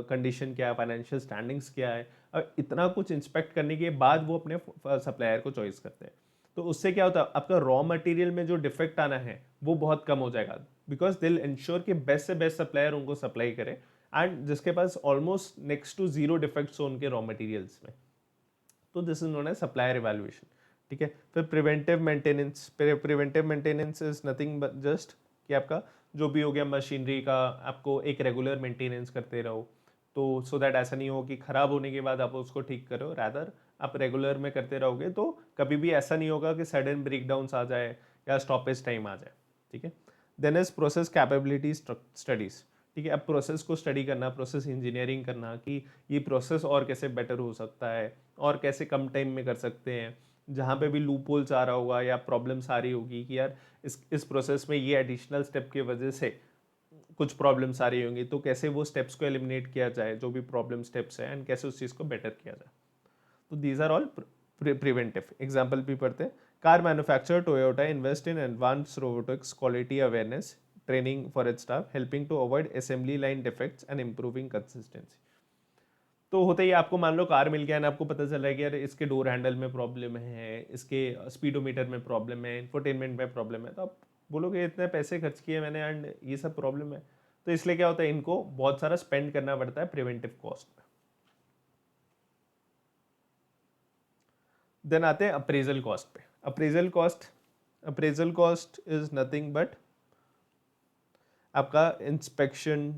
कंडीशन क्या है, फाइनेंशियल स्टैंडिंग्स क्या है। और इतना कुछ इंस्पेक्ट करने के बाद वो अपने सप्लायर को चॉइस करते हैं। तो उससे क्या होता है, आपका रॉ मटेरियल में जो डिफेक्ट आना है वो बहुत कम हो जाएगा, बिकॉज दिल इंश्योर कि बेस्ट से बेस्ट सप्लायर उनको सप्लाई करे, एंड जिसके पास almost next to zero defects हो उनके रॉ मटेरियल्स में। तो this is known as supplier evaluation, ठीक है। फिर preventive maintenance, preventive maintenance is nothing but just कि आपका जो भी हो गया मशीनरी का, आपको एक रेगुलर मेंटेनेंस करते रहो, तो सो दैट ऐसा नहीं हो कि खराब होने के बाद आप उसको ठीक करो, रादर आप रेगुलर में करते रहोगे तो कभी भी ऐसा नहीं होगा कि सडन ब्रेकडाउन्स आ जाए या स्टॉपेज टाइम आ जाए, ठीक है। Then is process capability studies, ठीक है। अब प्रोसेस को स्टडी करना, प्रोसेस इंजीनियरिंग करना, कि ये प्रोसेस और कैसे बेटर हो सकता है, और कैसे कम टाइम में कर सकते हैं, जहाँ पे भी लूप होल्स आ रहा होगा या प्रॉब्लम्स आ रही होगी कि यार इस प्रोसेस में ये एडिशनल स्टेप की वजह से कुछ प्रॉब्लम्स आ रही होंगी, तो कैसे वो स्टेप्स को एलिमिनेट किया जाए, जो भी प्रॉब्लम स्टेप्स है, एंड कैसे उस चीज़ को बेटर किया जाए। तो these are all preventive. Example भी पढ़ते हैं। Car manufacturer Toyota invest in advance robotics quality awareness training for its staff, helping to avoid assembly line defects and improving consistency. तो होता ही आपको मान लो कार मिल गया ना, आपको पता चल रहा है कि यार इसके डोर हैंडल में प्रॉब्लम है, इसके स्पीडोमीटर में प्रॉब्लम है, इंफोटेनमेंट में प्रॉब्लम है, तो आप बोलोगे इतने पैसे खर्च किए मैंने एंड ये सब प्रॉब्लम है। तो इसलिए क्या होता है, इनको बहुत सारा स्पेंड करना पड़ता है प्रिवेंटिव कॉस्ट में। देन आते हैं अप्रेजल कॉस्ट पे। Appraisal cost is nothing but आपका इंस्पेक्शन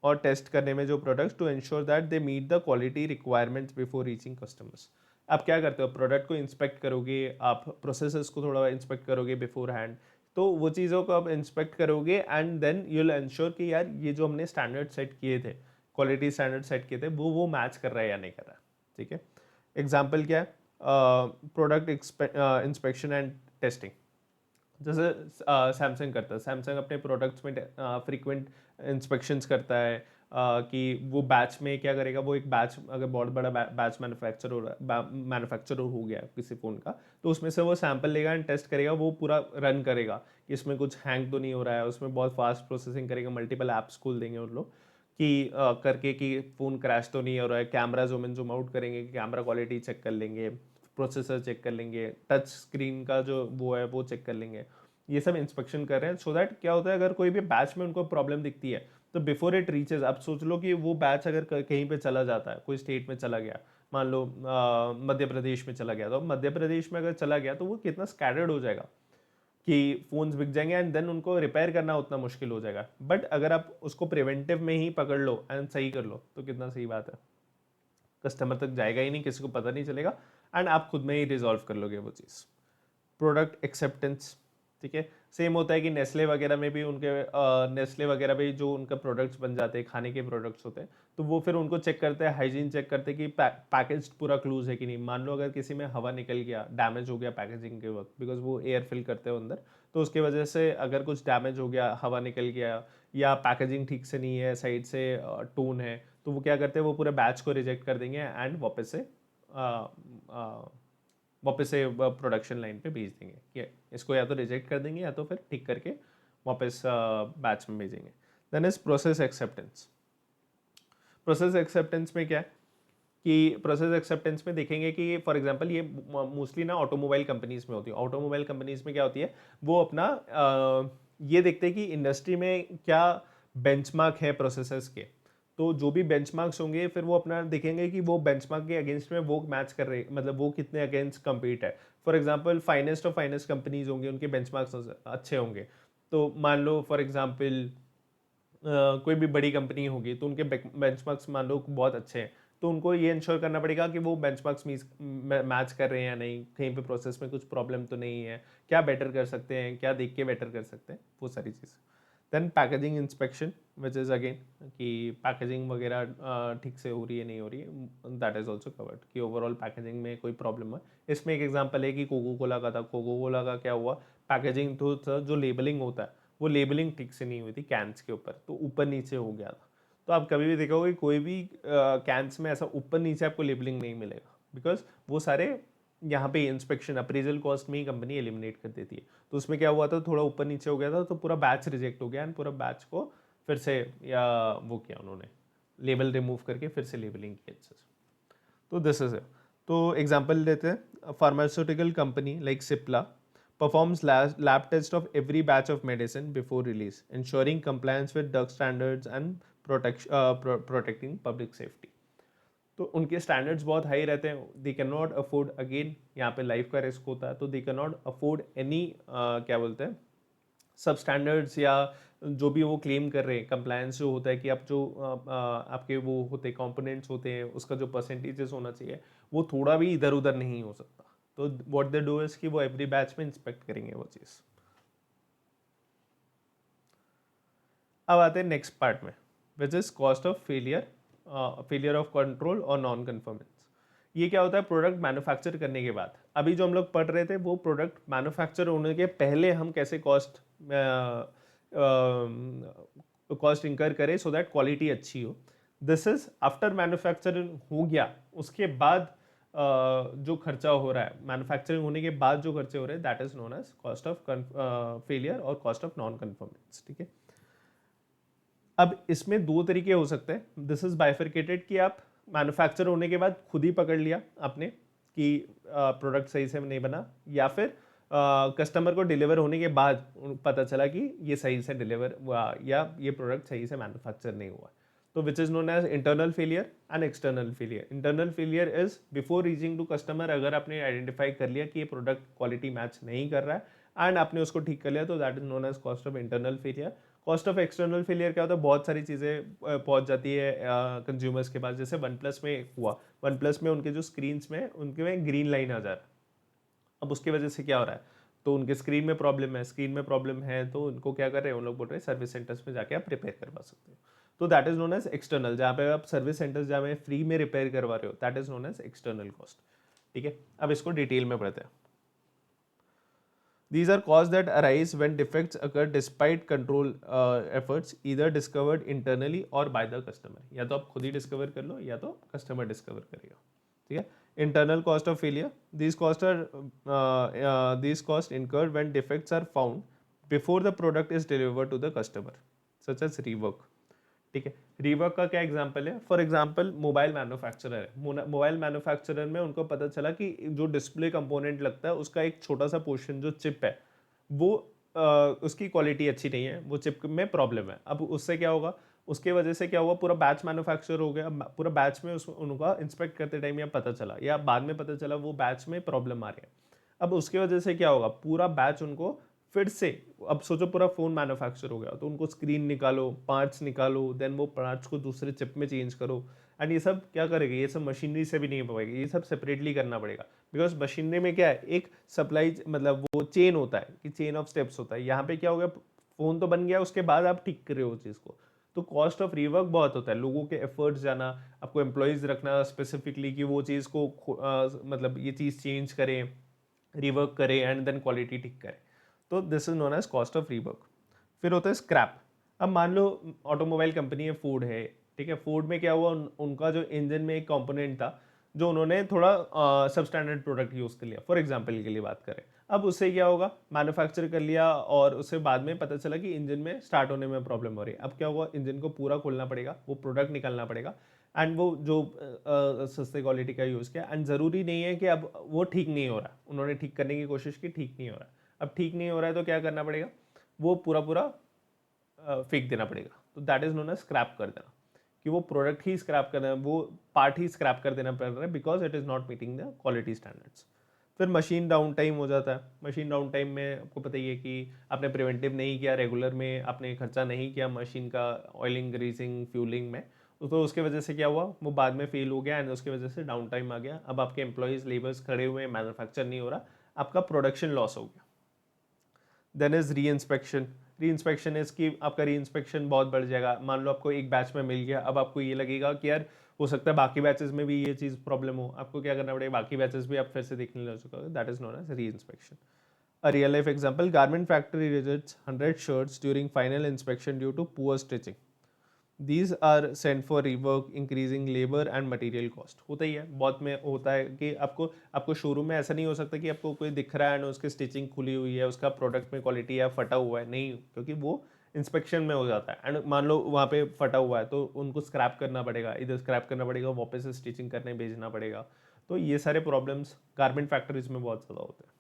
और टेस्ट करने में जो products, to ensure that they meet the quality requirements before reaching customers. आप क्या करते हो, प्रोडक्ट को इंस्पेक्ट करोगे, आप प्रोसेसेस को थोड़ा इंस्पेक्ट करोगे बिफोर हैंड, तो वो चीज़ों को आप इंस्पेक्ट करोगे and then you will ensure कि यार ये जो हमने स्टैंडर्ड सेट किए थे, क्वालिटी स्टैंडर्ड सेट किए थे, वो मैच कर रहा है या नहीं कर रहा है, ठीक है। एग्जाम्पल क्या है, प्रोडक्ट इंस्पेक्शन एंड टेस्टिंग। जैसे सैमसंग करता है, सैमसंग अपने प्रोडक्ट्स में फ्रीक्वेंट इंस्पेक्शंस करता है, कि वो बैच में क्या करेगा, वो एक बैच अगर बहुत बड़ा बैच मैन्युफैक्चर हो गया किसी फ़ोन का, तो उसमें से वो सैंपल लेगा एंड टेस्ट करेगा, वो पूरा रन करेगा कि इसमें कुछ हैंग तो नहीं हो रहा है, उसमें बहुत फास्ट प्रोसेसिंग करेगा, मल्टीपल ऐप्स खोल देंगे उन लोग कि करके कि फ़ोन क्रैश तो नहीं हो रहा है, camera zoom in zoom out करेंगे कि कैमरा क्वालिटी चेक कर लेंगे, प्रोसेसर चेक कर लेंगे, टच स्क्रीन का जो वो है वो चेक कर लेंगे। ये सब इंस्पेक्शन कर रहे हैं, सो दैट क्या होता है, अगर कोई भी बैच में उनको प्रॉब्लम दिखती है तो बिफोर इट रीचेज, आप सोच लो कि वो बैच अगर कहीं पे चला जाता है, कोई स्टेट में चला गया, मान लो मध्य प्रदेश में चला गया, तो मध्य प्रदेश में अगर चला गया तो वो कितना स्कैटर्ड हो जाएगा कि फोन्स बिक जाएंगे एंड देन उनको रिपेयर करना उतना मुश्किल हो जाएगा। बट अगर आप उसको प्रिवेंटिव में ही पकड़ लो एंड सही कर लो तो कितना सही बात है, कस्टमर तक जाएगा ही नहीं, किसी को पता नहीं चलेगा एंड आप खुद में ही रिजॉल्व कर लोगे वो चीज़। प्रोडक्ट एक्सेप्टेंस, ठीक है, सेम होता है कि नेस्ले वगैरह में भी उनके नेस्ले वगैरह भी जो उनका प्रोडक्ट्स बन जाते हैं, खाने के प्रोडक्ट्स होते हैं, तो वो फिर उनको चेक करते हैं, हाइजीन चेक करते हैं कि पैकेज पूरा क्लोज है कि नहीं। मान लो अगर किसी में हवा निकल गया, डैमेज हो गया पैकेजिंग के वक्त, बिकॉज वो एयर फिल करते हैं अंदर, तो उसकी वजह से अगर कुछ डैमेज हो गया, हवा निकल गया या पैकेजिंग ठीक से नहीं है, साइड से टोन है, तो वो क्या करते हैं, वो पूरे बैच को रिजेक्ट कर देंगे एंड वापस से प्रोडक्शन लाइन पे भेज देंगे कि इसको या तो रिजेक्ट कर देंगे या तो फिर ठीक करके वापस बैच में भेजेंगे। Then is process acceptance. Process acceptance में क्या है कि प्रोसेस एक्सेप्टेंस में देखेंगे कि फॉर एग्जांपल ये मोस्टली ना ऑटोमोबाइल कंपनीज में होती है। ऑटोमोबाइल कंपनीज में क्या होती है, वो अपना ये देखते हैं कि इंडस्ट्री में क्या बेंचमार्क है प्रोसेसर्स के, तो जो भी बेंचमार्क्स होंगे फिर वो अपना देखेंगे कि वो बेंचमार्क के अगेंस्ट में वो मैच कर रहे, मतलब वो कितने अगेंस्ट कम्पीट है। For example finest of finest companies होंगी, उनके बेंचमार्क्स अच्छे होंगे। तो मान लो फॉर एग्जांपल कोई भी बड़ी कंपनी होगी तो उनके बेंचमार्क्स मान लो बहुत अच्छे हैं, तो उनको ये इंश्योर करना पड़ेगा कि वो बेंचमार्क्स मैच कर रहे हैं या नहीं, कहीं पे प्रोसेस में कुछ प्रॉब्लम तो नहीं है, क्या बेटर कर सकते हैं, क्या देख के बेटर कर सकते हैं, वो सारी चीज़। Then packaging inspection which is again कि पैकेजिंग वगैरह ठीक से हो रही है नहीं हो रही है, दैट इज़ ऑल्सो कवर्ड कि ओवरऑल पैकेजिंग में कोई प्रॉब्लम है। इसमें एक एग्जांपल है कि कोको कोला का था। कोको कोला का क्या हुआ, पैकेजिंग तो जो लेबलिंग होता है वो लेबलिंग ठीक से नहीं हुई थी कैंस के ऊपर, तो ऊपर नीचे हो गया था। तो आप कभी भी देखोगे कोई भी कैंस में ऐसा ऊपर नीचे आपको लेबलिंग नहीं मिलेगा, बिकॉज वो सारे यहाँ पे इंस्पेक्शन अप्रेजल कॉस्ट में ही कंपनी एलिमिनेट कर देती है। तो उसमें क्या हुआ था, थोड़ा ऊपर नीचे हो गया था, तो पूरा बैच रिजेक्ट हो गया एंड पूरा बैच को फिर से या वो किया उन्होंने, लेबल रिमूव करके फिर से लेबलिंग की अच्छे से। तो दिस इज है। तो एग्जाम्पल लेते हैं, pharmaceutical company like Cipla performs lab test of every batch of medicine before release, ensuring compliance with drug standards and protecting public safety. तो उनके स्टैंडर्ड्स बहुत हाई रहते हैं, they can not afford, again यहाँ पे लाइफ का रिस्क होता है, तो they can not afford any क्या बोलते हैं सब स्टैंडर्ड्स या जो भी वो क्लेम कर रहे हैं कंप्लायंस जो होता है कि आप जो आपके वो होते कंपोनेंट्स होते हैं उसका जो परसेंटेजेस होना चाहिए वो थोड़ा भी इधर उधर नहीं हो सकता। तो व्हाट दे डू इज कि वो एवरी बैच में इंस्पेक्ट करेंगे वो चीज़। अब आते हैं नेक्स्ट पार्ट में which is cost of failure of control और नॉन कन्फर्मेंस। ये क्या होता है, प्रोडक्ट मैन्युफैक्चर करने के बाद, अभी जो हम लोग पढ़ रहे थे वो प्रोडक्ट मैन्युफैक्चर होने के पहले हम कैसे कॉस्ट इंकर करें सो दैट क्वालिटी अच्छी हो। दिस इज आफ्टर मैन्युफैक्चरिंग हो गया उसके बाद जो खर्चा हो रहा है, मैन्युफैक्चरिंग होने के बाद जो खर्चे हो रहे हैं, that is known as cost of failure और कॉस्ट ऑफ नॉन कन्फर्मेंस। ठीक है, अब इसमें दो तरीके हो सकते हैं, दिस इज बाइफरकेटेड कि आप मैन्युफैक्चर होने के बाद खुद ही पकड़ लिया आपने कि प्रोडक्ट सही से नहीं बना, या फिर कस्टमर को डिलीवर होने के बाद पता चला कि ये सही से डिलीवर हुआ या ये प्रोडक्ट सही से मैन्युफैक्चर नहीं हुआ। तो which is known as internal failure and external failure. Internal failure is before reaching to customer, अगर आपने आइडेंटिफाई कर लिया कि ये प्रोडक्ट क्वालिटी मैच नहीं कर रहा है एंड आपने उसको ठीक कर लिया, तो that is known as cost of internal failure. Cost of external failure क्या होता है, बहुत सारी चीज़ें पहुंच जाती है कंज्यूमर्स के पास। जैसे वन प्लस में हुआ, वन प्लस में उनके जो स्क्रीन्स में उनके में ग्रीन लाइन आ जा रहा है, अब उसकी वजह से क्या हो रहा है, तो उनके स्क्रीन में प्रॉब्लम है, स्क्रीन में प्रॉब्लम है तो उनको क्या कर रहे हैं, उन लोग बोल रहे हैं सर्विस सेंटर्स में जाके आप रिपेयर करवा सकते हो। तो that is known as external, जहाँ पे आप सर्विस सेंटर्स जहाँ पे फ्री में रिपेयर करवा रहे हो, that is known as external cost. ठीक है, अब इसको डिटेल में पढ़ते हैं। These are costs that arise when defects occur despite control efforts either discovered internally or by the customer। या तो आप खुद ही डिस्कवर कर लो या तो कस्टमर डिस्कवर करेगा। ठीक है, internal cost of failure, these costs incurred when defects are found before the product is delivered to the customer, such as rework। ठीक है, रीवर्क का क्या एग्जांपल है, फॉर एग्जांपल मोबाइल मैन्युफैक्चरर है, मोबाइल मैन्युफैक्चरर में उनको पता चला कि जो डिस्प्ले कंपोनेंट लगता है उसका एक छोटा सा पोर्शन जो चिप है वो उसकी क्वालिटी अच्छी नहीं है, वो चिप में प्रॉब्लम है। अब उससे क्या होगा, उसके वजह से क्या हुआ, पूरा बैच मैन्युफैक्चर हो गया, पूरा बैच में उनका इंस्पेक्ट करते टाइम या पता चला या बाद में पता चला वो बैच में प्रॉब्लम आ रही है। अब उसकी वजह से क्या होगा, पूरा बैच उनको फिर से, अब सोचो पूरा फ़ोन मैन्युफैक्चर हो गया तो उनको स्क्रीन निकालो, पार्ट्स निकालो, देन वो पार्ट्स को दूसरे चिप में चेंज करो, एंड ये सब क्या करेगा, ये सब मशीनरी से भी नहीं हो पाएगा, ये सब सेपरेटली करना पड़ेगा। बिकॉज मशीनरी में क्या है, एक सप्लाई मतलब वो चेन होता है कि चेन ऑफ स्टेप्स होता है। यहाँ पे क्या हो गया, फ़ोन तो बन गया, उसके बाद आप ठीक कर रहे हो चीज़ को, तो कॉस्ट ऑफ रीवर्क बहुत होता है, लोगों के एफर्ट्स जाना, आपको एम्प्लॉयज़ रखना स्पेसिफिकली कि वो चीज़ को मतलब ये चीज़ चेंज करें, रिवर्क करें एंड देन क्वालिटी ठीक करें। तो this is known as cost of rework. फिर होता है स्क्रैप। अब मान लो ऑटोमोबाइल कंपनी है, फूड है, ठीक है, फूड में क्या हुआ, उनका जो इंजन में एक कंपोनेंट था जो उन्होंने थोड़ा सब स्टैंडर्ड प्रोडक्ट यूज़ कर लिया, फॉर एग्जांपल के लिए बात करें, अब उससे क्या होगा, मैन्युफैक्चर कर लिया और उससे बाद में पता चला कि इंजन में स्टार्ट होने में प्रॉब्लम हो रही है। अब क्या हुआ, इंजन को पूरा खोलना पड़ेगा, वो प्रोडक्ट निकालना पड़ेगा, एंड वो जो सस्ते क्वालिटी का यूज़ किया, एंड ज़रूरी नहीं है कि अब वो ठीक नहीं हो रहा, उन्होंने ठीक करने की कोशिश की, ठीक नहीं हो रहा, अब ठीक नहीं हो रहा है तो क्या करना पड़ेगा, वो पूरा पूरा फेंक देना पड़ेगा। तो that is known as scrap कर देना, कि वो प्रोडक्ट ही स्क्रैप करना है, वो पार्ट ही स्क्रैप कर देना पड़ रहा है because it is not meeting the quality standards. फिर मशीन डाउन टाइम हो जाता है। मशीन डाउन टाइम में आपको पता ही है कि आपने प्रिवेंटिव नहीं किया, रेगुलर में आपने खर्चा नहीं किया मशीन का ऑयलिंग, ग्रीसिंग, फ्यूलिंग में, तो उसके वजह से क्या हुआ, वो बाद में फेल हो गया एंड उसकी वजह से डाउन टाइम आ गया। अब आपके एम्प्लॉयज़, लेबर्स खड़े हुए, मैन्युफैक्चर नहीं हो रहा, आपका प्रोडक्शन लॉस हो गया। Then is reinspection. Reinspection is कि आपका री इंस्पेक्शन बहुत बढ़ जाएगा। मान लो आपको एक बैच में मिल गया, अब आपको ये लगेगा कि यार हो सकता है बाकी बैचेस में भी ये चीज़ प्रॉब्लम हो, आपको क्या करना पड़ेगा, बाकी बैचेस भी आप फिर से देखने लग चुका है। दैट इज नोन एज री inspection. A real life example, garment factory rejects 100 shirts during final inspection due to poor stitching. These are sent for rework, increasing labor and material cost. होता ही है, बहुत में होता है कि आपको आपको शोरूम में ऐसा नहीं हो सकता कि आपको कोई दिख रहा है और उसकी स्टिचिंग खुली हुई है, उसका प्रोडक्ट में क्वालिटी है, फटा हुआ है, नहीं, क्योंकि वो इंस्पेक्शन में हो जाता है। एंड मान लो वहाँ पे फटा हुआ है तो उनको स्क्रैप करना पड़ेगा, इधर स्क्रैप करना पड़ेगा, वापस से स्टिचिंग करने भेजना पड़ेगा। तो ये सारे प्रॉब्लम्स गारमेंट फैक्ट्रीज में बहुत ज़्यादा होते हैं।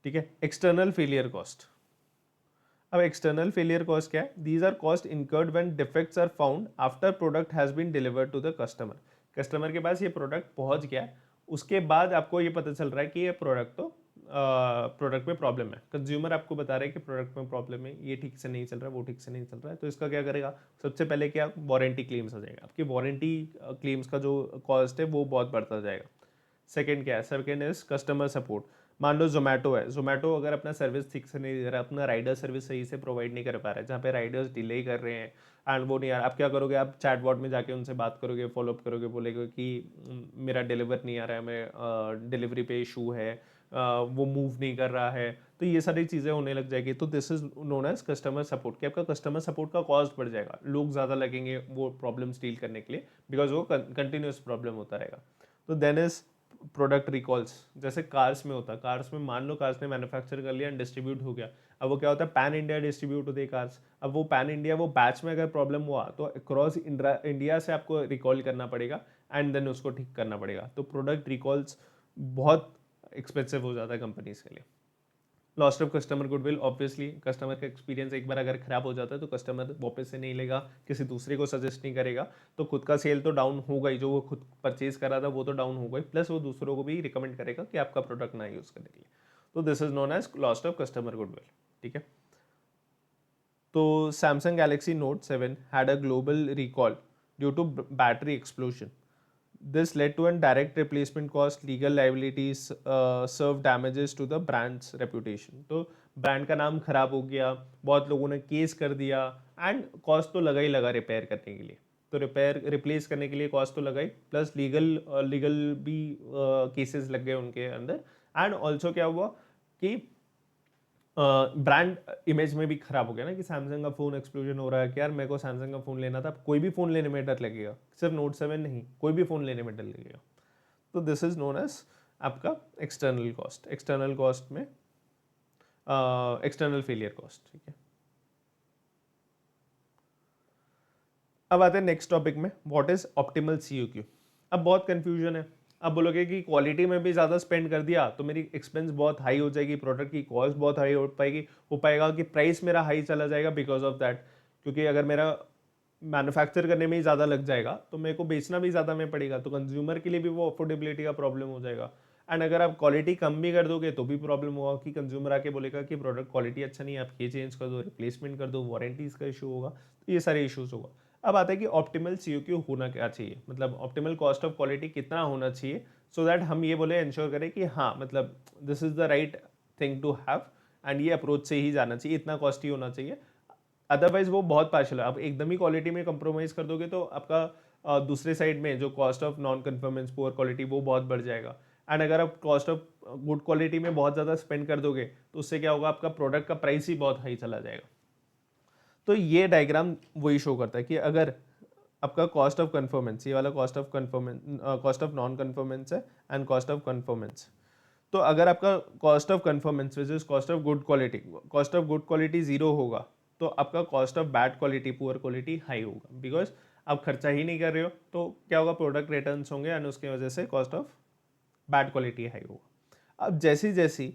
ठीक है, एक्सटर्नल फेलियर कॉस्ट। अब एक्सटर्नल फेलियर कॉस्ट क्या है, these are cost incurred when defects are found after product has been delivered to the customer. Customer के पास ये प्रोडक्ट पहुंच गया, उसके बाद आपको ये पता चल रहा है कि ये प्रोडक्ट तो प्रोडक्ट में प्रॉब्लम है। कंज्यूमर आपको बता रहा है कि प्रोडक्ट में प्रॉब्लम है, ये ठीक से नहीं चल रहा है, वो ठीक से नहीं चल रहा है, तो इसका क्या करेगा, सबसे पहले क्या, वारंटी क्लेम्स आ जाएगा, आपकी वारंटी क्लेम्स का जो कॉस्ट है वो बहुत बढ़ता जाएगा। सेकेंड क्या है, सेकेंड इज कस्टमर सपोर्ट। मान लो जोमेटो है, जोमेटो अगर अपना सर्विस ठीक से नहीं दे रहा, अपना राइडर सर्विस सही से प्रोवाइड नहीं कर पा रहा है, जहाँ पे राइडर्स डिले कर रहे हैं एंड वो नहीं आ रहा, आप क्या करोगे, आप चैटबॉट में जाके उनसे बात करोगे, फॉलोअप करोगे, बोलेगे कि मेरा डिलीवर नहीं आ रहा है, मैं डिलीवरी पे इशू है, वो मूव नहीं कर रहा है, तो ये सारी चीज़ें होने लग जाएगी। तो this is known as customer support, कि आपका कस्टमर सपोर्ट का कॉस्ट बढ़ जाएगा, लोग ज़्यादा लगेंगे वो प्रॉब्लम डील करने के लिए, बिकॉज वो कंटिन्यूस प्रॉब्लम होता रहेगा। तो देन इज प्रोडक्ट रिकॉल्स, जैसे कार्स में होता है, कार्स में मान लो कार्स ने मैन्युफैक्चर कर लिया एंड डिस्ट्रीब्यूट हो गया, अब वो क्या होता है, पैन इंडिया डिस्ट्रीब्यूट होते हैं कार्स, अब वो पैन इंडिया, वो बैच में अगर प्रॉब्लम हुआ तो अक्रॉस इंडिया से आपको रिकॉल करना पड़ेगा एंड देन उसको ठीक करना पड़ेगा। तो प्रोडक्ट रिकॉल्स बहुत एक्सपेंसिव हो जाता है कंपनीज के लिए। Lost of customer goodwill, obviously customer का एक्सपीरियंस एक बार अगर खराब हो जाता है तो कस्टमर वापस से नहीं लेगा, किसी दूसरे को सजेस्ट नहीं करेगा, तो खुद का सेल तो डाउन होगा ही, जो वो खुद परचेज करा था वो तो डाउन होगा ही, प्लस वो दूसरों को भी रिकमेंड करेगा कि आपका प्रोडक्ट ना यूज़ करने के लिए। तो this is known as lost of customer goodwill. ठीक है, तो Samsung Galaxy Note 7 had a global recall due to battery explosion. This led to a direct replacement cost, legal liabilities, serve damages to the brand's reputation. तो brand का नाम खराब हो गया, बहुत लोगों ने केस कर दिया एंड कॉस्ट तो लगा ही लगा रिपेयर करने के लिए, तो रिपेयर रिप्लेस करने के लिए कॉस्ट तो लगा ही, प्लस लीगल भी केसेस लग गए उनके अंदर। एंड ऑल्सो क्या हुआ कि ब्रांड इमेज में भी खराब हो गया ना, कि सैमसंग का फोन एक्सप्लोजन हो रहा है कि यार मेरे को सैमसंग का फोन लेना था, कोई भी फोन लेने में डर लगेगा, सिर्फ नोट 7 नहीं, कोई भी फोन लेने में डर लगेगा। तो दिस इज नोन एज आपका एक्सटर्नल कॉस्ट, एक्सटर्नल कॉस्ट में एक्सटर्नल फेलियर कॉस्ट। ठीक है, अब आते हैं नेक्स्ट टॉपिक में, व्हाट इज ऑप्टिमल COQ। अब बहुत कंफ्यूजन है आप बोलोगे कि क्वालिटी में भी ज़्यादा स्पेंड कर दिया तो मेरी एक्सपेंस बहुत हाई हो जाएगी, प्रोडक्ट की कॉस्ट बहुत हाई हो पाएगा कि प्राइस मेरा हाई चला जाएगा बिकॉज ऑफ दैट, क्योंकि अगर मेरा मैन्युफैक्चर करने में ही ज़्यादा लग जाएगा तो मेरे को बेचना भी ज़्यादा में पड़ेगा, तो कंज्यूमर के लिए भी वो अफोर्डेबिलिटी का प्रॉब्लम हो जाएगा। एंड अगर आप क्वालिटी कम भी कर दोगे तो भी प्रॉब्लम होगा कि कंज्यूमर आके बोलेगा कि प्रोडक्ट क्वालिटी अच्छा नहीं है, आप ये चेंज कर दो, रिप्लेसमेंट कर दो, वारंटीज का इशू होगा, तो ये सारे इशूज़ होगा। अब आता है कि ऑप्टिमल COQ होना क्या चाहिए, मतलब ऑप्टिमल कॉस्ट ऑफ क्वालिटी कितना होना चाहिए सो दैट हम ये बोले इंश्योर करें कि हाँ मतलब this is the right thing to have and ये अप्रोच से ही जाना चाहिए, इतना कॉस्ट ही होना चाहिए। अदरवाइज वो बहुत पार्शल है, आप एकदम ही क्वालिटी में कंप्रोमाइज़ कर दोगे तो आपका दूसरे साइड में जो cost of non conformance poor quality वो बहुत बढ़ जाएगा। एंड अगर आप कॉस्ट ऑफ गुड क्वालिटी में बहुत ज़्यादा स्पेंड कर दोगे तो उससे क्या होगा, आपका प्रोडक्ट का प्राइस ही बहुत हाई चला जाएगा। तो ये डायग्राम वही शो करता है कि अगर आपका कॉस्ट ऑफ कन्फर्मेंस, ये वाला cost of conformance, cost of non conformance है एंड कॉस्ट ऑफ कन्फर्मेंस, तो अगर आपका cost of conformance which is cost of good quality zero होगा तो आपका cost of bad quality poor quality high होगा, बिकॉज आप खर्चा ही नहीं कर रहे हो तो क्या होगा, प्रोडक्ट रिटर्न्स होंगे एंड उसकी वजह से cost of bad quality high होगा। अब जैसी जैसी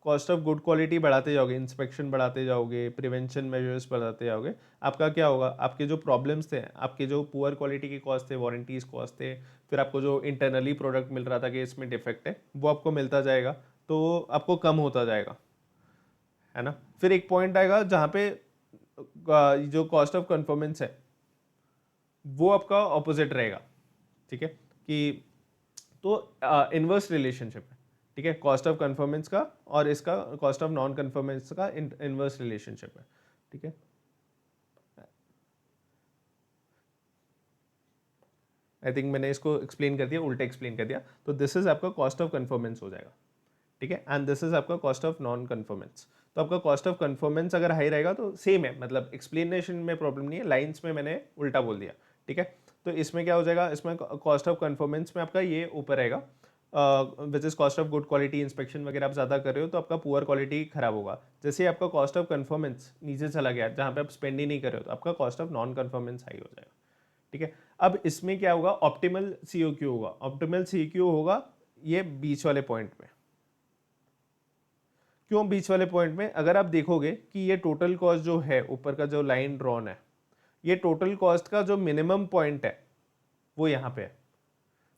कॉस्ट ऑफ गुड क्वालिटी बढ़ाते जाओगे, इंस्पेक्शन बढ़ाते जाओगे, प्रिवेंशन मेजर्स बढ़ाते जाओगे, आपका क्या होगा, आपके जो प्रॉब्लम्स थे, आपके जो पुअर क्वालिटी के कॉस्ट थे, वारंटीज कॉस्ट थे, फिर आपको जो इंटरनली प्रोडक्ट मिल रहा था कि इसमें डिफेक्ट है वो आपको मिलता जाएगा, तो आपको कम होता जाएगा, है ना। फिर एक पॉइंट आएगा जहाँ पे जो कॉस्ट ऑफ कन्फर्मेंस है वो आपका ऑपोजिट रहेगा, ठीक है, कि तो इनवर्स रिलेशनशिप है, ठीक है, कॉस्ट ऑफ कन्फर्मेंस का और इसका कॉस्ट ऑफ नॉन कन्फर्मेंस का इनवर्स रिलेशनशिप है, ठीक है। आई थिंक मैंने इसको एक्सप्लेन कर दिया, उल्टा एक्सप्लेन कर दिया, तो दिस इज आपका कॉस्ट ऑफ कन्फर्मेंस हो जाएगा, ठीक है, एंड दिस इज आपका कॉस्ट ऑफ नॉन कन्फर्मेंस। तो आपका कॉस्ट ऑफ कन्फर्मेंस अगर हाई रहेगा तो सेम है, मतलब एक्सप्लेनेशन में प्रॉब्लम नहीं है, लाइन्स में मैंने उल्टा बोल दिया, ठीक है। तो इसमें क्या हो जाएगा, इसमें कॉस्ट ऑफ कन्फर्मेंस में आपका ये ऊपर रहेगा which is cost of good quality, inspection वगैरह आप ज़्यादा कर रहे हो तो आपका पुअर क्वालिटी खराब होगा। जैसे ही आपका कॉस्ट ऑफ कन्फर्मेंस नीचे चला गया जहाँ पे आप स्पेंड ही नहीं कर रहे हो तो आपका cost of non conformance high हो जाएगा, ठीक है। अब इसमें क्या होगा, ऑप्टिमल COQ होगा, ऑप्टिमल COQ होगा ये बीच वाले पॉइंट में। क्यों बीच वाले पॉइंट में, अगर आप देखोगे कि ये टोटल कॉस्ट जो है, ऊपर का जो लाइन ड्रॉन है, ये टोटल कॉस्ट का जो मिनिमम पॉइंट है वो यहाँ पे है।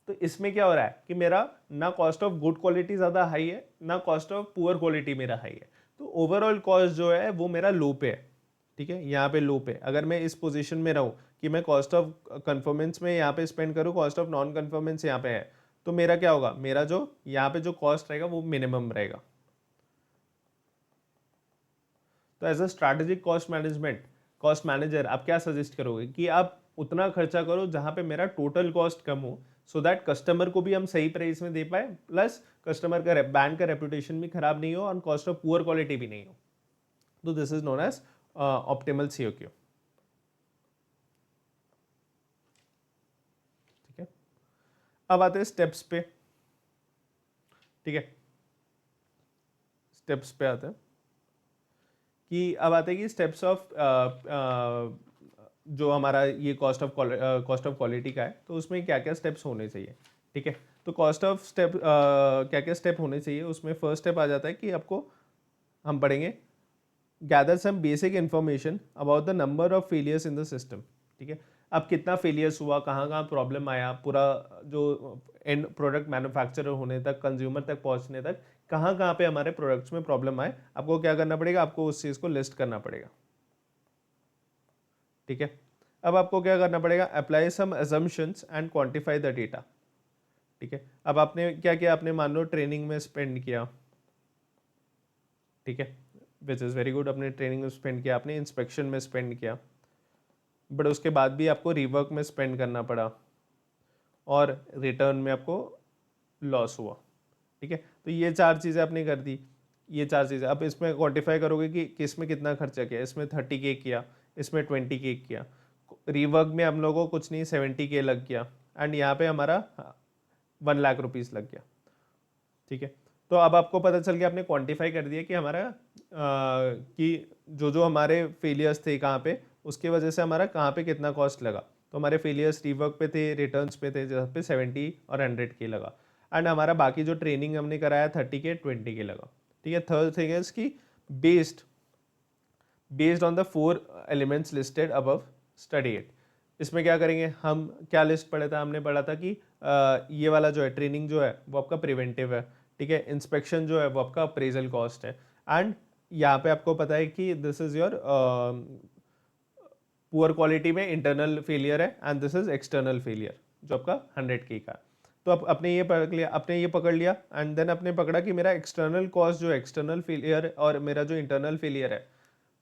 तो इसमें क्या हो रहा है कि मेरा ना कॉस्ट ऑफ गुड क्वालिटी ज़्यादा हाई है ना कॉस्ट ऑफ पुअर क्वालिटी मेरा हाई है, तो ओवरऑल कॉस्ट जो है वो मेरा लो पे है, ठीक है, यहाँ पे लो पे। अगर मैं इस पोजीशन में रहूँ कि मैं कॉस्ट ऑफ कन्फर्मेंस में यहाँ पे स्पेंड करूँ, कॉस्ट ऑफ नॉन कन्फर्मेंस यहाँ पे है, तो मेरा क्या होगा, मेरा जो यहाँ पे जो कॉस्ट रहेगा वो मिनिमम रहेगा। तो as a strategic cost manager आप क्या सजेस्ट करोगे कि आप उतना खर्चा करो जहां पे मेरा टोटल कॉस्ट कम हो, सो दैट कस्टमर को भी हम सही प्राइस में दे पाए, प्लस कस्टमर का ब्रांड का रेपुटेशन भी खराब नहीं हो और कॉस्ट ऑफ पुअर क्वालिटी भी नहीं हो। तो this is known as optimal COQ, ठीक है। अब आते हैं स्टेप्स पे, ठीक है, स्टेप्स पे आते हैं कि अब आते हैं कि स्टेप्स ऑफ जो हमारा ये कॉस्ट ऑफ क्वालिटी का है तो उसमें क्या क्या स्टेप्स होने चाहिए, ठीक है। तो कॉस्ट ऑफ स्टेप क्या क्या स्टेप होने चाहिए, उसमें फर्स्ट स्टेप आ जाता है कि आपको हम पढ़ेंगे gather some basic information about the number of failures in the system, ठीक है। अब कितना फेलियर्स हुआ, कहाँ कहाँ प्रॉब्लम आया, पूरा जो एंड प्रोडक्ट मैन्युफैक्चरर होने तक, कंज्यूमर तक पहुँचने तक कहाँ कहाँ पे हमारे प्रोडक्ट्स में प्रॉब्लम आए, आपको क्या करना पड़ेगा, आपको उस चीज़ को लिस्ट करना पड़ेगा, ठीक है। अब आपको क्या करना पड़ेगा, apply some assumptions and quantify the data, ठीक है। अब आपने क्या किया, आपने मान लो ट्रेनिंग में स्पेंड किया, ठीक है, विच इज़ वेरी गुड, अपने ट्रेनिंग में स्पेंड किया, आपने इंस्पेक्शन में स्पेंड किया, बट उसके बाद भी आपको रिवर्क में स्पेंड करना पड़ा और रिटर्न में आपको लॉस हुआ, ठीक है। तो ये चार चीज़ें आपने कर दी, ये चार चीज़ें। अब इसमें क्वांटिफाई करोगे कि किस में कितना खर्चा किया, इसमें 30K किया, इसमें 20K किया, रिवर्क में हम लोगों को कुछ नहीं 70K लग गया एंड यहाँ पे हमारा 1 लाख रुपीज़ लग गया, ठीक है। तो अब आपको पता चल गया, आपने क्वांटिफाई कर दिया कि हमारा कि जो जो हमारे फेलियर्स थे कहाँ पे, उसके वजह से हमारा कहाँ पे कितना कॉस्ट लगा, तो हमारे फेलियर्स रीवर्क पे थे, रिटर्न्स पे थे, जहाँ पे 70 और 100K लगा। एंड हमारा बाकी जो ट्रेनिंग हमने कराया 30K 20K लगा। ठीक है। थर्ड थिंग इज कि based based on the 4 elements listed above study it. इसमें क्या करेंगे हम, क्या लिस्ट पढ़ा था, हमने पढ़ा था कि ये वाला जो है ट्रेनिंग जो है वो आपका प्रिवेंटिव है। ठीक है। इंस्पेक्शन जो है वो आपका अप्रेजल कॉस्ट है। एंड यहाँ पे आपको पता है कि this is your poor quality में इंटरनल फेलियर है and this is external failure जो आपका 100K का है। तो अब आपने ये पकड़ लिया एंड देन आपने पकड़ा कि मेरा एक्सटर्नल कॉस्ट जो है, एक्सटर्नल फेलियर और मेरा जो इंटरनल फेलियर है,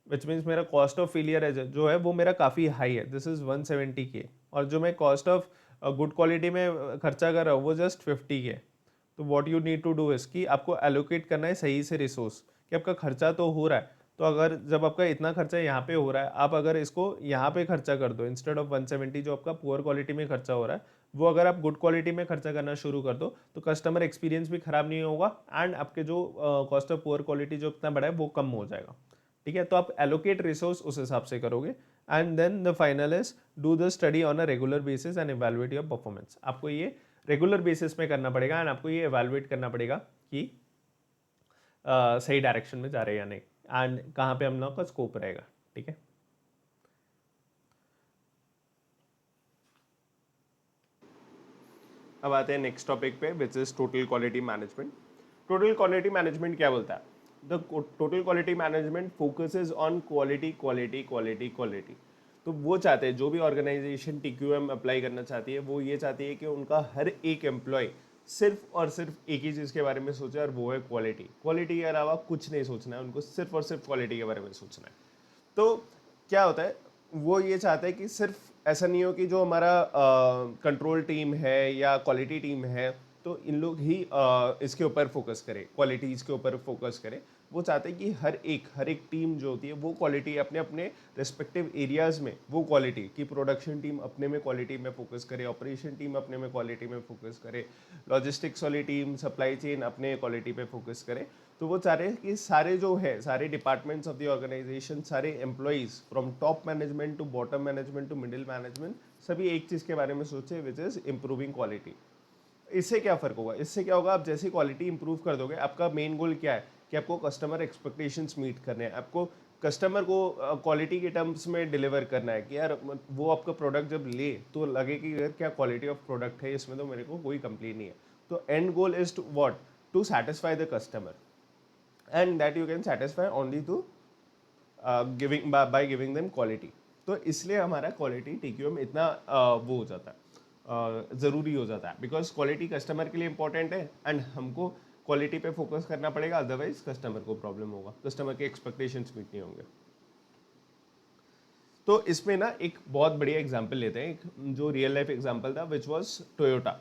विच मीन्स मेरा कॉस्ट ऑफ फेलियर है जो है वो मेरा काफ़ी हाई है, दिस इज 170K। और जो मैं कॉस्ट ऑफ गुड क्वालिटी में खर्चा कर रहा हूँ वो जस्ट 50K। तो what you need to do is कि आपको एलोकेट करना है सही से रिसोर्स, कि आपका खर्चा तो हो रहा है, तो अगर जब आपका इतना खर्चा यहाँ पे हो रहा है, आप अगर इसको यहाँ पे खर्चा कर दो इंस्टेड ऑफ 170 जो आपका पुअर क्वालिटी में खर्चा हो रहा है, वो अगर आप गुड क्वालिटी में खर्चा करना शुरू कर दो तो कस्टमर एक्सपीरियंस भी खराब नहीं होगा एंड आपके जो कॉस्ट ऑफ पुअर क्वालिटी जो इतना बड़ा है वो कम हो जाएगा। ठीक है। तो आप एलोकेट रिसोर्स उस हिसाब से करोगे and then the final is do the study on a regular basis and evaluate your performance. आपको ये रेगुलर बेसिस में करना पड़ेगा एंड आपको ये इवैल्यूएट करना पड़ेगा कि सही डायरेक्शन में जा रहे हैं या नहीं एंड कहाँ पे हम लोग का स्कोप रहेगा। ठीक है। अब आते हैं नेक्स्ट टॉपिक पे which is total quality management. Total quality management क्या बोलता है? The total quality management focuses on quality quality quality quality. तो वो चाहते हैं, जो भी ऑर्गेनाइजेशन TQM अप्लाई करना चाहती है वो ये चाहती है कि उनका हर एक एम्प्लॉय सिर्फ और सिर्फ एक ही चीज़ के बारे में सोचे और वो है क्वालिटी। क्वालिटी के अलावा कुछ नहीं सोचना है उनको, सिर्फ और सिर्फ क्वालिटी के बारे में सोचना है। तो क्या होता है, वो ये चाहते हैं कि सिर्फ ऐसा नहीं हो कि जो हमारा कंट्रोल टीम है या क्वालिटी टीम है तो इन लोग ही इसके ऊपर फोकस करें, क्वालिटीज़ के ऊपर फोकस करें। वो चाहते हैं कि हर एक टीम जो होती है वो क्वालिटी अपने अपने रिस्पेक्टिव एरियाज़ में वो क्वालिटी की, प्रोडक्शन टीम अपने में क्वालिटी में फोकस करे, ऑपरेशन टीम अपने में क्वालिटी में फोकस करे, लॉजिस्टिक्स वाली टीम, सप्लाई चेन अपने क्वालिटी पे फोकस करे। तो वो चाह रहे हैं कि सारे जो है, सारे डिपार्टमेंट्स ऑफ द ऑर्गेनाइजेशन, सारे employees from top management to bottom management to middle management, सभी एक चीज़ के बारे में सोचे विच इज़ इम्प्रूविंग क्वालिटी। इससे क्या फ़र्क होगा? इससे क्या होगा, आप जैसे क्वालिटी इंप्रूव कर दोगे, आपका मेन गोल क्या है कि आपको कस्टमर एक्सपेक्टेशंस मीट करने हैं, आपको कस्टमर को क्वालिटी के टर्म्स में डिलीवर करना है कि यार वो आपका प्रोडक्ट जब ले तो लगे कि यार क्या क्वालिटी ऑफ प्रोडक्ट है, इसमें तो मेरे को कोई कंप्लेन नहीं है। तो and goal is to what, to satisfy the customer and that you can satisfy only to giving by giving them quality. तो इसलिए हमारा क्वालिटी TQM इतना वो हो जाता है, ज़रूरी हो जाता है, बिकॉज क्वालिटी कस्टमर के लिए इंपॉर्टेंट है एंड हमको क्वालिटी पे फोकस करना पड़ेगा, अदरवाइज कस्टमर को प्रॉब्लम होगा, कस्टमर के एक्सपेक्टेशंस मीट नहीं होंगे। तो इसमें ना एक बहुत बढ़िया एग्जांपल लेते हैं, एक जो रियल लाइफ एग्जांपल था विच वाज टोयोटा।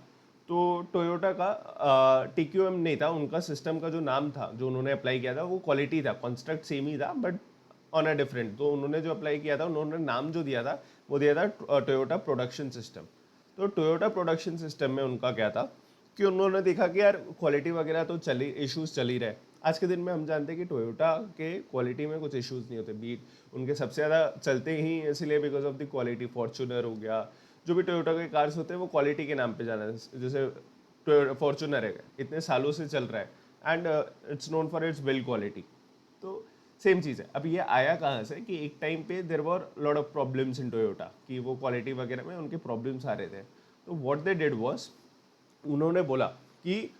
तो टोयोटा का TQM नहीं था, उनका सिस्टम का जो नाम था जो उन्होंने अप्लाई किया था वो क्वालिटी था, कॉन्स्ट्रक्ट सेम ही था बट ऑन अ डिफरेंट। तो उन्होंने जो अप्लाई किया था, उन्होंने नाम जो दिया था वो दिया था टोयोटा प्रोडक्शन सिस्टम। तो टोयोटा प्रोडक्शन सिस्टम में उनका क्या था कि उन्होंने देखा कि यार क्वालिटी वगैरह तो चली, इश्यूज चल ही रहे। आज के दिन में हम जानते हैं कि टोयोटा के क्वालिटी में कुछ इश्यूज नहीं होते, बीट उनके सबसे ज़्यादा चलते ही इसलिए because of the quality. Fortuner हो गया, जो भी टोयोटा के कार्स होते हैं वो क्वालिटी के नाम पे जाना है। जैसे फॉर्चूनर है, इतने सालों से चल रहा है and it's known for its build quality. तो सेम चीज़ है। अब ये आया कहाँ से कि एक टाइम पे there were lot of problems in Toyota, कि वो क्वालिटी वगैरह में उनके प्रॉब्लम्स आ रहे थे। तो व्हाट दे डिड वाज, उन्होंने बोला कि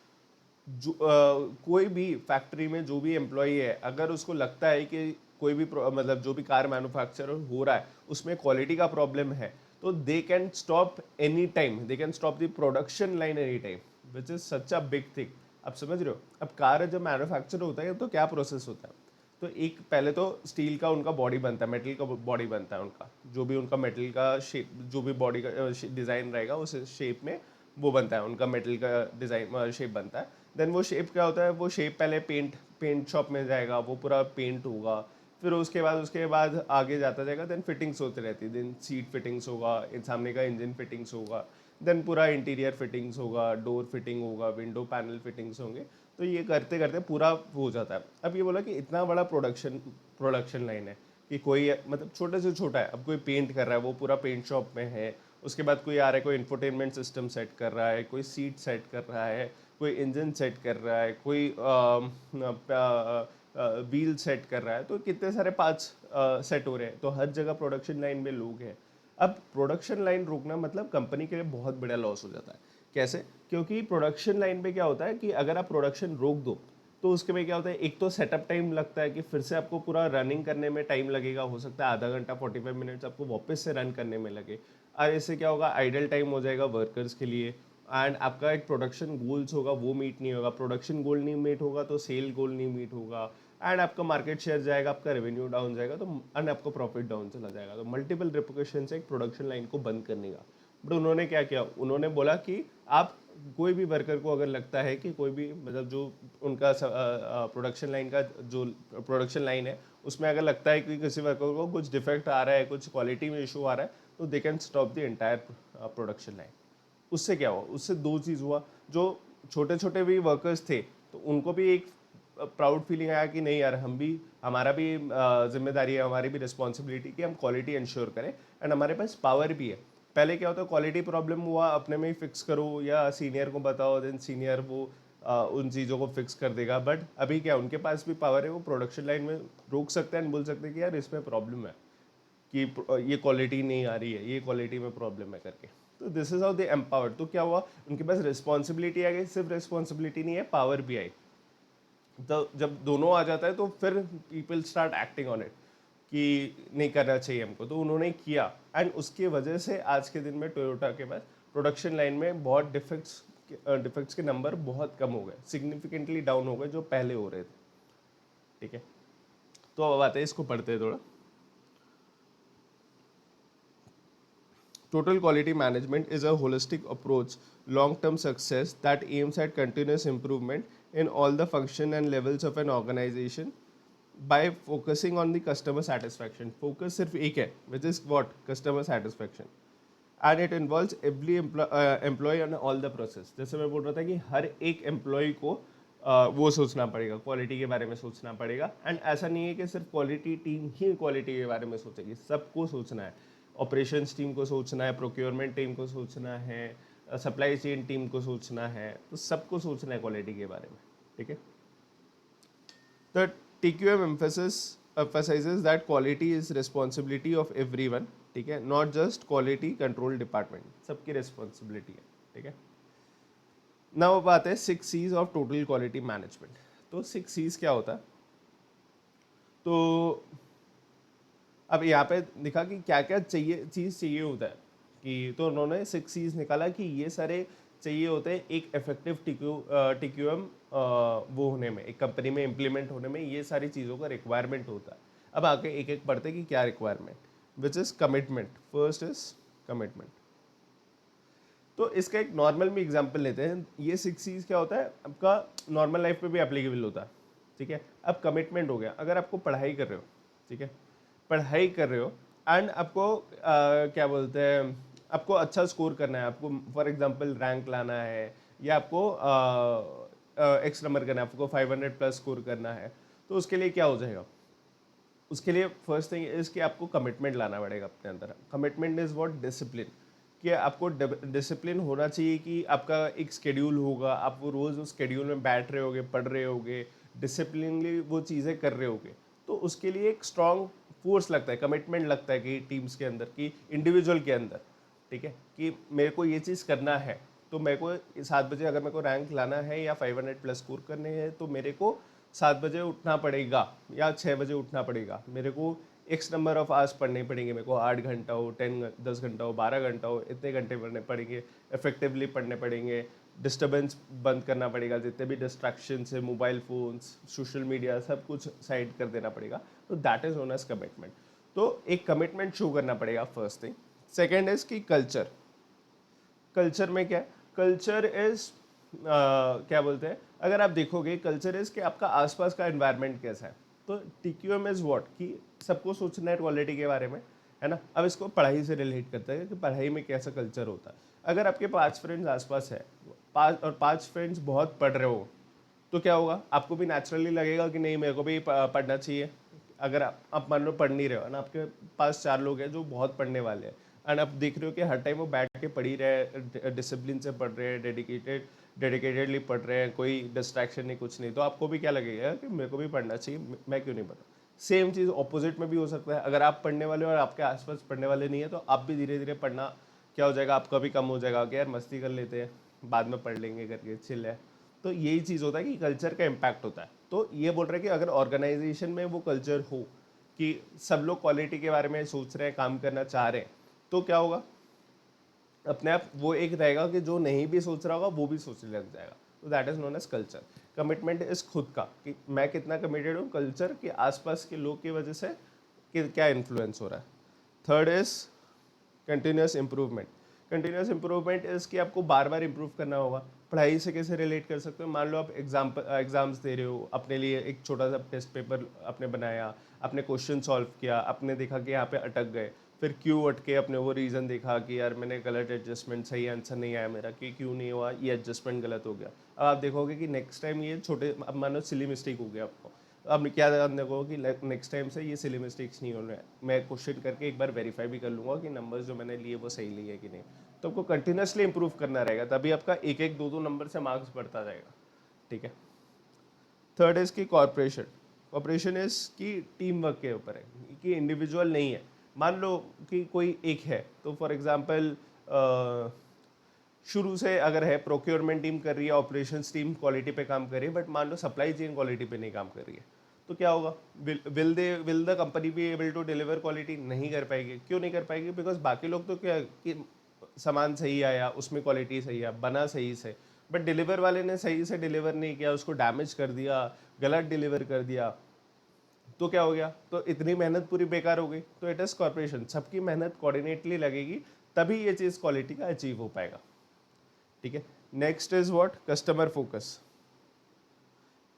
कोई भी फैक्ट्री में जो भी एम्प्लॉई है, अगर उसको लगता है कि कोई भी मतलब जो भी कार मैन्युफैक्चर हो रहा है उसमें क्वालिटी का प्रॉब्लम है, तो they can stop any time, they can stop the production line any time, which is such a big thing. आप समझ रहे हो? अब कार जब मैन्युफैक्चर होता है तो क्या प्रोसेस होता है? तो एक पहले तो स्टील का उनका बॉडी बनता है, मेटल का बॉडी बनता है उनका, जो भी उनका मेटल का शेप, जो भी बॉडी का डिज़ाइन रहेगा उस शेप में वो बनता है, उनका मेटल का डिज़ाइन शेप बनता है। देन वो शेप क्या होता है, वो शेप पहले पेंट शॉप में जाएगा, वो पूरा पेंट होगा, फिर उसके बाद आगे जाता जाएगा, देन फिटिंग्स होती रहती है, देन सीट फिटिंग्स होगा, सामने का इंजन फिटिंग्स होगा, देन पूरा इंटीरियर फिटिंग्स होगा, डोर फिटिंग होगा, विंडो पैनल फिटिंग्स होंगे। तो ये करते करते पूरा हो जाता है। अब ये बोला कि इतना बड़ा प्रोडक्शन लाइन है कि कोई मतलब छोटे से छोटा है, अब कोई पेंट कर रहा है, वो पूरा पेंट शॉप में है, उसके बाद कोई आ रहा है, कोई इंफोटेनमेंट सिस्टम सेट कर रहा है, कोई सीट सेट कर रहा है, कोई इंजन सेट कर रहा है, कोई व्हील सेट कर रहा है, तो कितने सारे पार्ट्स सेट हो रहे हैं, तो हर जगह प्रोडक्शन लाइन में लोग हैं। अब प्रोडक्शन लाइन रोकना मतलब कंपनी के लिए बहुत बड़ा लॉस हो जाता है। कैसे? क्योंकि प्रोडक्शन लाइन पे क्या होता है कि अगर आप प्रोडक्शन रोक दो तो उसके में क्या होता है, एक तो सेटअप टाइम लगता है कि फिर से आपको पूरा रनिंग करने में टाइम लगेगा, हो सकता है आधा घंटा 45 मिनट्स आपको वापस से रन करने में लगे। और इससे क्या होगा, आइडल टाइम हो जाएगा वर्कर्स के लिए, एंड आपका एक प्रोडक्शन गोल्स होगा वो मीट नहीं होगा, प्रोडक्शन गोल नहीं मीट होगा तो सेल गोल नहीं मीट होगा, एंड आपका मार्केट शेयर जाएगा, आपका रेवेन्यू डाउन जाएगा, तो एंड आपका प्रॉफिट डाउन चला जाएगा। तो मल्टीपल रिपोर्टेशन से एक प्रोडक्शन लाइन को बंद करने का। बट उन्होंने क्या किया, उन्होंने बोला कि आप कोई भी वर्कर को अगर लगता है कि कोई भी मतलब जो उनका प्रोडक्शन लाइन का जो प्रोडक्शन लाइन है उसमें अगर लगता है कि किसी वर्कर को कुछ डिफेक्ट आ रहा है, कुछ क्वालिटी में इशू आ रहा है, तो they can stop the entire production line. उससे क्या हुआ, उससे दो चीज़ हुआ, जो छोटे छोटे भी वर्कर्स थे तो उनको भी एक प्राउड फीलिंग आया कि नहीं यार, हम भी, हमारा भी जिम्मेदारी है, हमारी भी रिस्पॉन्सिबिलिटी कि हम क्वालिटी इंश्योर करें, एंड हमारे पास पावर भी है। पहले क्या होता है, क्वालिटी प्रॉब्लम हुआ अपने में ही फिक्स करो या सीनियर को बताओ, देन सीनियर वो उन चीज़ों को फिक्स कर देगा। बट अभी क्या, उनके पास भी पावर है, वो प्रोडक्शन लाइन में रोक सकते हैं, बोल सकते हैं कि यार इसमें प्रॉब्लम है, कि ये क्वालिटी नहीं आ रही है, ये क्वालिटी में प्रॉब्लम है करके। तो this is how they empowered. तो क्या हुआ, उनके पास रिस्पॉन्सिबिलिटी आ गई, सिर्फ रिस्पॉन्सिबिलिटी नहीं है, पावर भी आई। तो जब दोनों आ जाता है तो फिर people start acting on it कि नहीं करना चाहिए हमको, तो उन्होंने किया, एंड उसकी वजह से आज के दिन में टोयोटा के पास प्रोडक्शन लाइन में बहुत डिफेक्ट्स के नंबर बहुत कम हो गए, सिग्निफिकेंटली डाउन हो गए जो पहले हो रहे थे। ठीक है, तो अब आते हैं, इसको पढ़ते हैं थोड़ा। Total quality management is a holistic approach, long-term success that aims at continuous improvement in all the function and levels of an organization by focusing on the customer satisfaction. Focus सिर्फ एक है, which is what? Customer satisfaction. And it involves every employee on all the process. जैसे मैं बोल रहा था कि हर एक एम्प्लॉय को वो सोचना पड़ेगा, क्वालिटी के बारे में सोचना पड़ेगा। एंड ऐसा नहीं है कि सिर्फ क्वालिटी टीम ही क्वालिटी के बारे में सोचेगी, सबको सोचना है। ऑपरेशंस टीम को सोचना है, प्रोक्योरमेंट टीम को सोचना है, सप्लाई चेन टीम को सोचना है, तो सबको सोचना है क्वालिटी के बारे में। ठीक है, The TQM emphasizes that quality is responsibility of everyone, ठीक है, not just quality control department, सबकी responsibility है। ठीक है, now अब आते हैं 6 C's of total quality management। तो 6 C's क्या होता है, तो अब यहाँ पे दिखा कि क्या क्या चीज़ चाहिए होता है, कि तो उन्होंने 6 C's निकाला कि ये सारे चाहिए होते हैं एक इफेक्टिव टीक्यूएम वो होने में, एक कंपनी में इम्प्लीमेंट होने में ये सारी चीज़ों का रिक्वायरमेंट होता है। अब आके एक एक पढ़ते कि क्या requirement, which is commitment. First is commitment. तो इसका एक नॉर्मल में एग्जांपल लेते हैं। ये 6 C's क्या होता है, आपका नॉर्मल लाइफ पे भी एप्लीकेबल होता है। ठीक है, अब कमिटमेंट हो गया, अगर आपको पढ़ाई कर रहे हो, ठीक है, पढ़ाई कर रहे हो एंड आपको क्या बोलते हैं, आपको अच्छा स्कोर करना है, आपको फॉर एग्जांपल रैंक लाना है, या आपको एक्स नंबर करना है, आपको 500 प्लस स्कोर करना है, तो उसके लिए क्या हो जाएगा, उसके लिए फर्स्ट थिंग इज कि आपको कमिटमेंट लाना पड़ेगा अपने अंदर। कमिटमेंट इज व्हाट, डिसिप्लिन, कि आपको डिसिप्लिन होना चाहिए, कि आपका एक स्केड्यूल होगा, आप वो रोज़ उस स्केड्यूल में बैठ रहे होगे, पढ़ रहे होगे, डिसिप्लिनली वो चीज़ें कर रहे होगे, तो उसके लिए एक स्ट्रॉन्ग फोर्स लगता है, कमिटमेंट लगता है कि टीम्स के अंदर, कि इंडिविजुअल के अंदर। ठीक है, कि मेरे को ये चीज़ करना है, तो मेरे को 7 बजे अगर मेरे को रैंक लाना है या 500 प्लस स्कोर करने हैं, तो मेरे को 7 बजे उठना पड़ेगा या 6 बजे उठना पड़ेगा, मेरे को एक्स नंबर ऑफ आवर्स पढ़ने पड़ेंगे, मेरे को 8 घंटा हो, 10 घंटा हो, 12 घंटा हो, इतने घंटे पढ़ने पड़ेंगे, इफेक्टिवली पढ़ने पड़ेंगे, डिस्टर्बेंस बंद करना पड़ेगा, जितने भी डिस्ट्रैक्शंस है, मोबाइल फोन्स, सोशल मीडिया, सब कुछ साइड कर देना पड़ेगा। तो that is known as commitment. तो एक कमिटमेंट शो करना पड़ेगा, फर्स्ट थिंग। सेकेंड इज की कल्चर। कल्चर में क्या है, कल्चर इज क्या बोलते हैं, अगर आप देखोगे कल्चर इज कि आपका आसपास का एनवायरनमेंट कैसा है। तो टीक्यूएम इज व्हाट, कि सबको सोचना है क्वालिटी के बारे में, है ना। अब इसको पढ़ाई से रिलेट करते हैं कि पढ़ाई में कैसा कल्चर होता है। अगर आपके 5 फ्रेंड्स आसपास है, 5 फ्रेंड्स बहुत पढ़ रहे हो, तो क्या होगा, आपको भी नेचुरली लगेगा कि नहीं मेरे को भी पढ़ना चाहिए। अगर आप मान लो पढ़ नहीं रहे हो ना, आपके पास 4 लोग हैं जो बहुत पढ़ने वाले हैं, एंड अब देख रहे हो कि हर टाइम वो बैठ के पढ़ ही रहे, डिसिप्लिन से पढ़ रहे हैं, डेडिकेटेडली पढ़ रहे हैं, कोई डिस्ट्रैक्शन नहीं, कुछ नहीं, तो आपको भी क्या लगेगा कि मेरे को भी पढ़ना चाहिए, मैं क्यों नहीं पढ़ रहा। सेम चीज़ ऑपोजिट में भी हो सकता है, अगर आप पढ़ने वाले हो और आपके आसपास पढ़ने वाले नहीं है तो आप भी धीरे धीरे पढ़ना क्या हो जाएगा, आपका भी कम हो जाएगा कि यार मस्ती कर लेते हैं, बाद में पढ़ लेंगे करके, चिल है। तो यही चीज़ होता है कि कल्चर का इम्पैक्ट होता है। तो ये बोल रहे हैं कि अगर ऑर्गेनाइजेशन में वो कल्चर हो कि सब लोग क्वालिटी के बारे में सोच रहे हैं, काम करना चाह रहे हैं, तो क्या होगा, अपने आप वो एक रहेगा कि जो नहीं भी सोच रहा होगा वो भी सोचने लग जाएगा। तो that is known as culture. Commitment is खुद का, कि मैं कितना कमिटेड हूँ, कल्चर के आसपास के लोग की वजह से कि क्या इन्फ्लुएंस हो रहा है। Third is continuous improvement. Continuous improvement is कि आपको बार बार इम्प्रूव करना होगा। पढ़ाई से कैसे रिलेट कर सकते हो, मान लो आप एग्जाम्स दे रहे हो, अपने लिए एक छोटा सा टेस्ट पेपर आपने बनाया, आपने क्वेश्चन सॉल्व किया, आपने देखा कि यहाँ पे अटक गए, फिर क्यों अटके, अपने वो रीज़न देखा कि यार मैंने गलत एडजस्टमेंट, सही आंसर नहीं आया मेरा, कि क्यों नहीं हुआ, ये एडजस्टमेंट गलत हो गया। अब आप देखोगे कि नेक्स्ट टाइम ये छोटे, अब मानो सिली मिस्टेक हो गया आपको, अब क्या ध्यान रखो कि नेक्स्ट टाइम से ये सिली मिस्टेक्स नहीं हो रहे हैं, मैं क्वेश्चन करके एक बार वेरीफाई भी कर लूँगा कि नंबर्स जो मैंने लिए वो सही लिए कि नहीं। तो आपको कंटिन्यूसली इंप्रूव करना रहेगा, तभी आपका एक एक दो दो नंबर से मार्क्स बढ़ता जाएगा। ठीक है। थर्ड इज की कॉर्पोरेशन। कॉर्पोरेशन इज की टीम वर्क के ऊपर है, कि इंडिविजुअल नहीं है। मान लो कि कोई एक है, तो फॉर एग्जांपल शुरू से अगर है प्रोक्योरमेंट टीम कर रही है, ऑपरेशंस टीम क्वालिटी पे काम कर रही है, बट मान लो सप्लाई चेन क्वालिटी पे नहीं काम कर रही है, तो क्या होगा, will the company be able to deliver quality, नहीं कर पाएगी। क्यों नहीं कर पाएगी, बिकॉज बाकी लोग तो क्या कि सामान सही आया, उसमें क्वालिटी सही है, बना सही से, बट डिलीवर वाले ने सही से डिलीवर नहीं किया, उसको डैमेज कर दिया, गलत डिलीवर कर दिया, तो क्या हो गया, तो इतनी मेहनत पूरी बेकार हो गई। तो इट इज कॉर्पोरेशन, सबकी मेहनत कोऑर्डिनेटली लगेगी, तभी ये चीज़ क्वालिटी का अचीव हो पाएगा। ठीक है। Next is what, customer focus.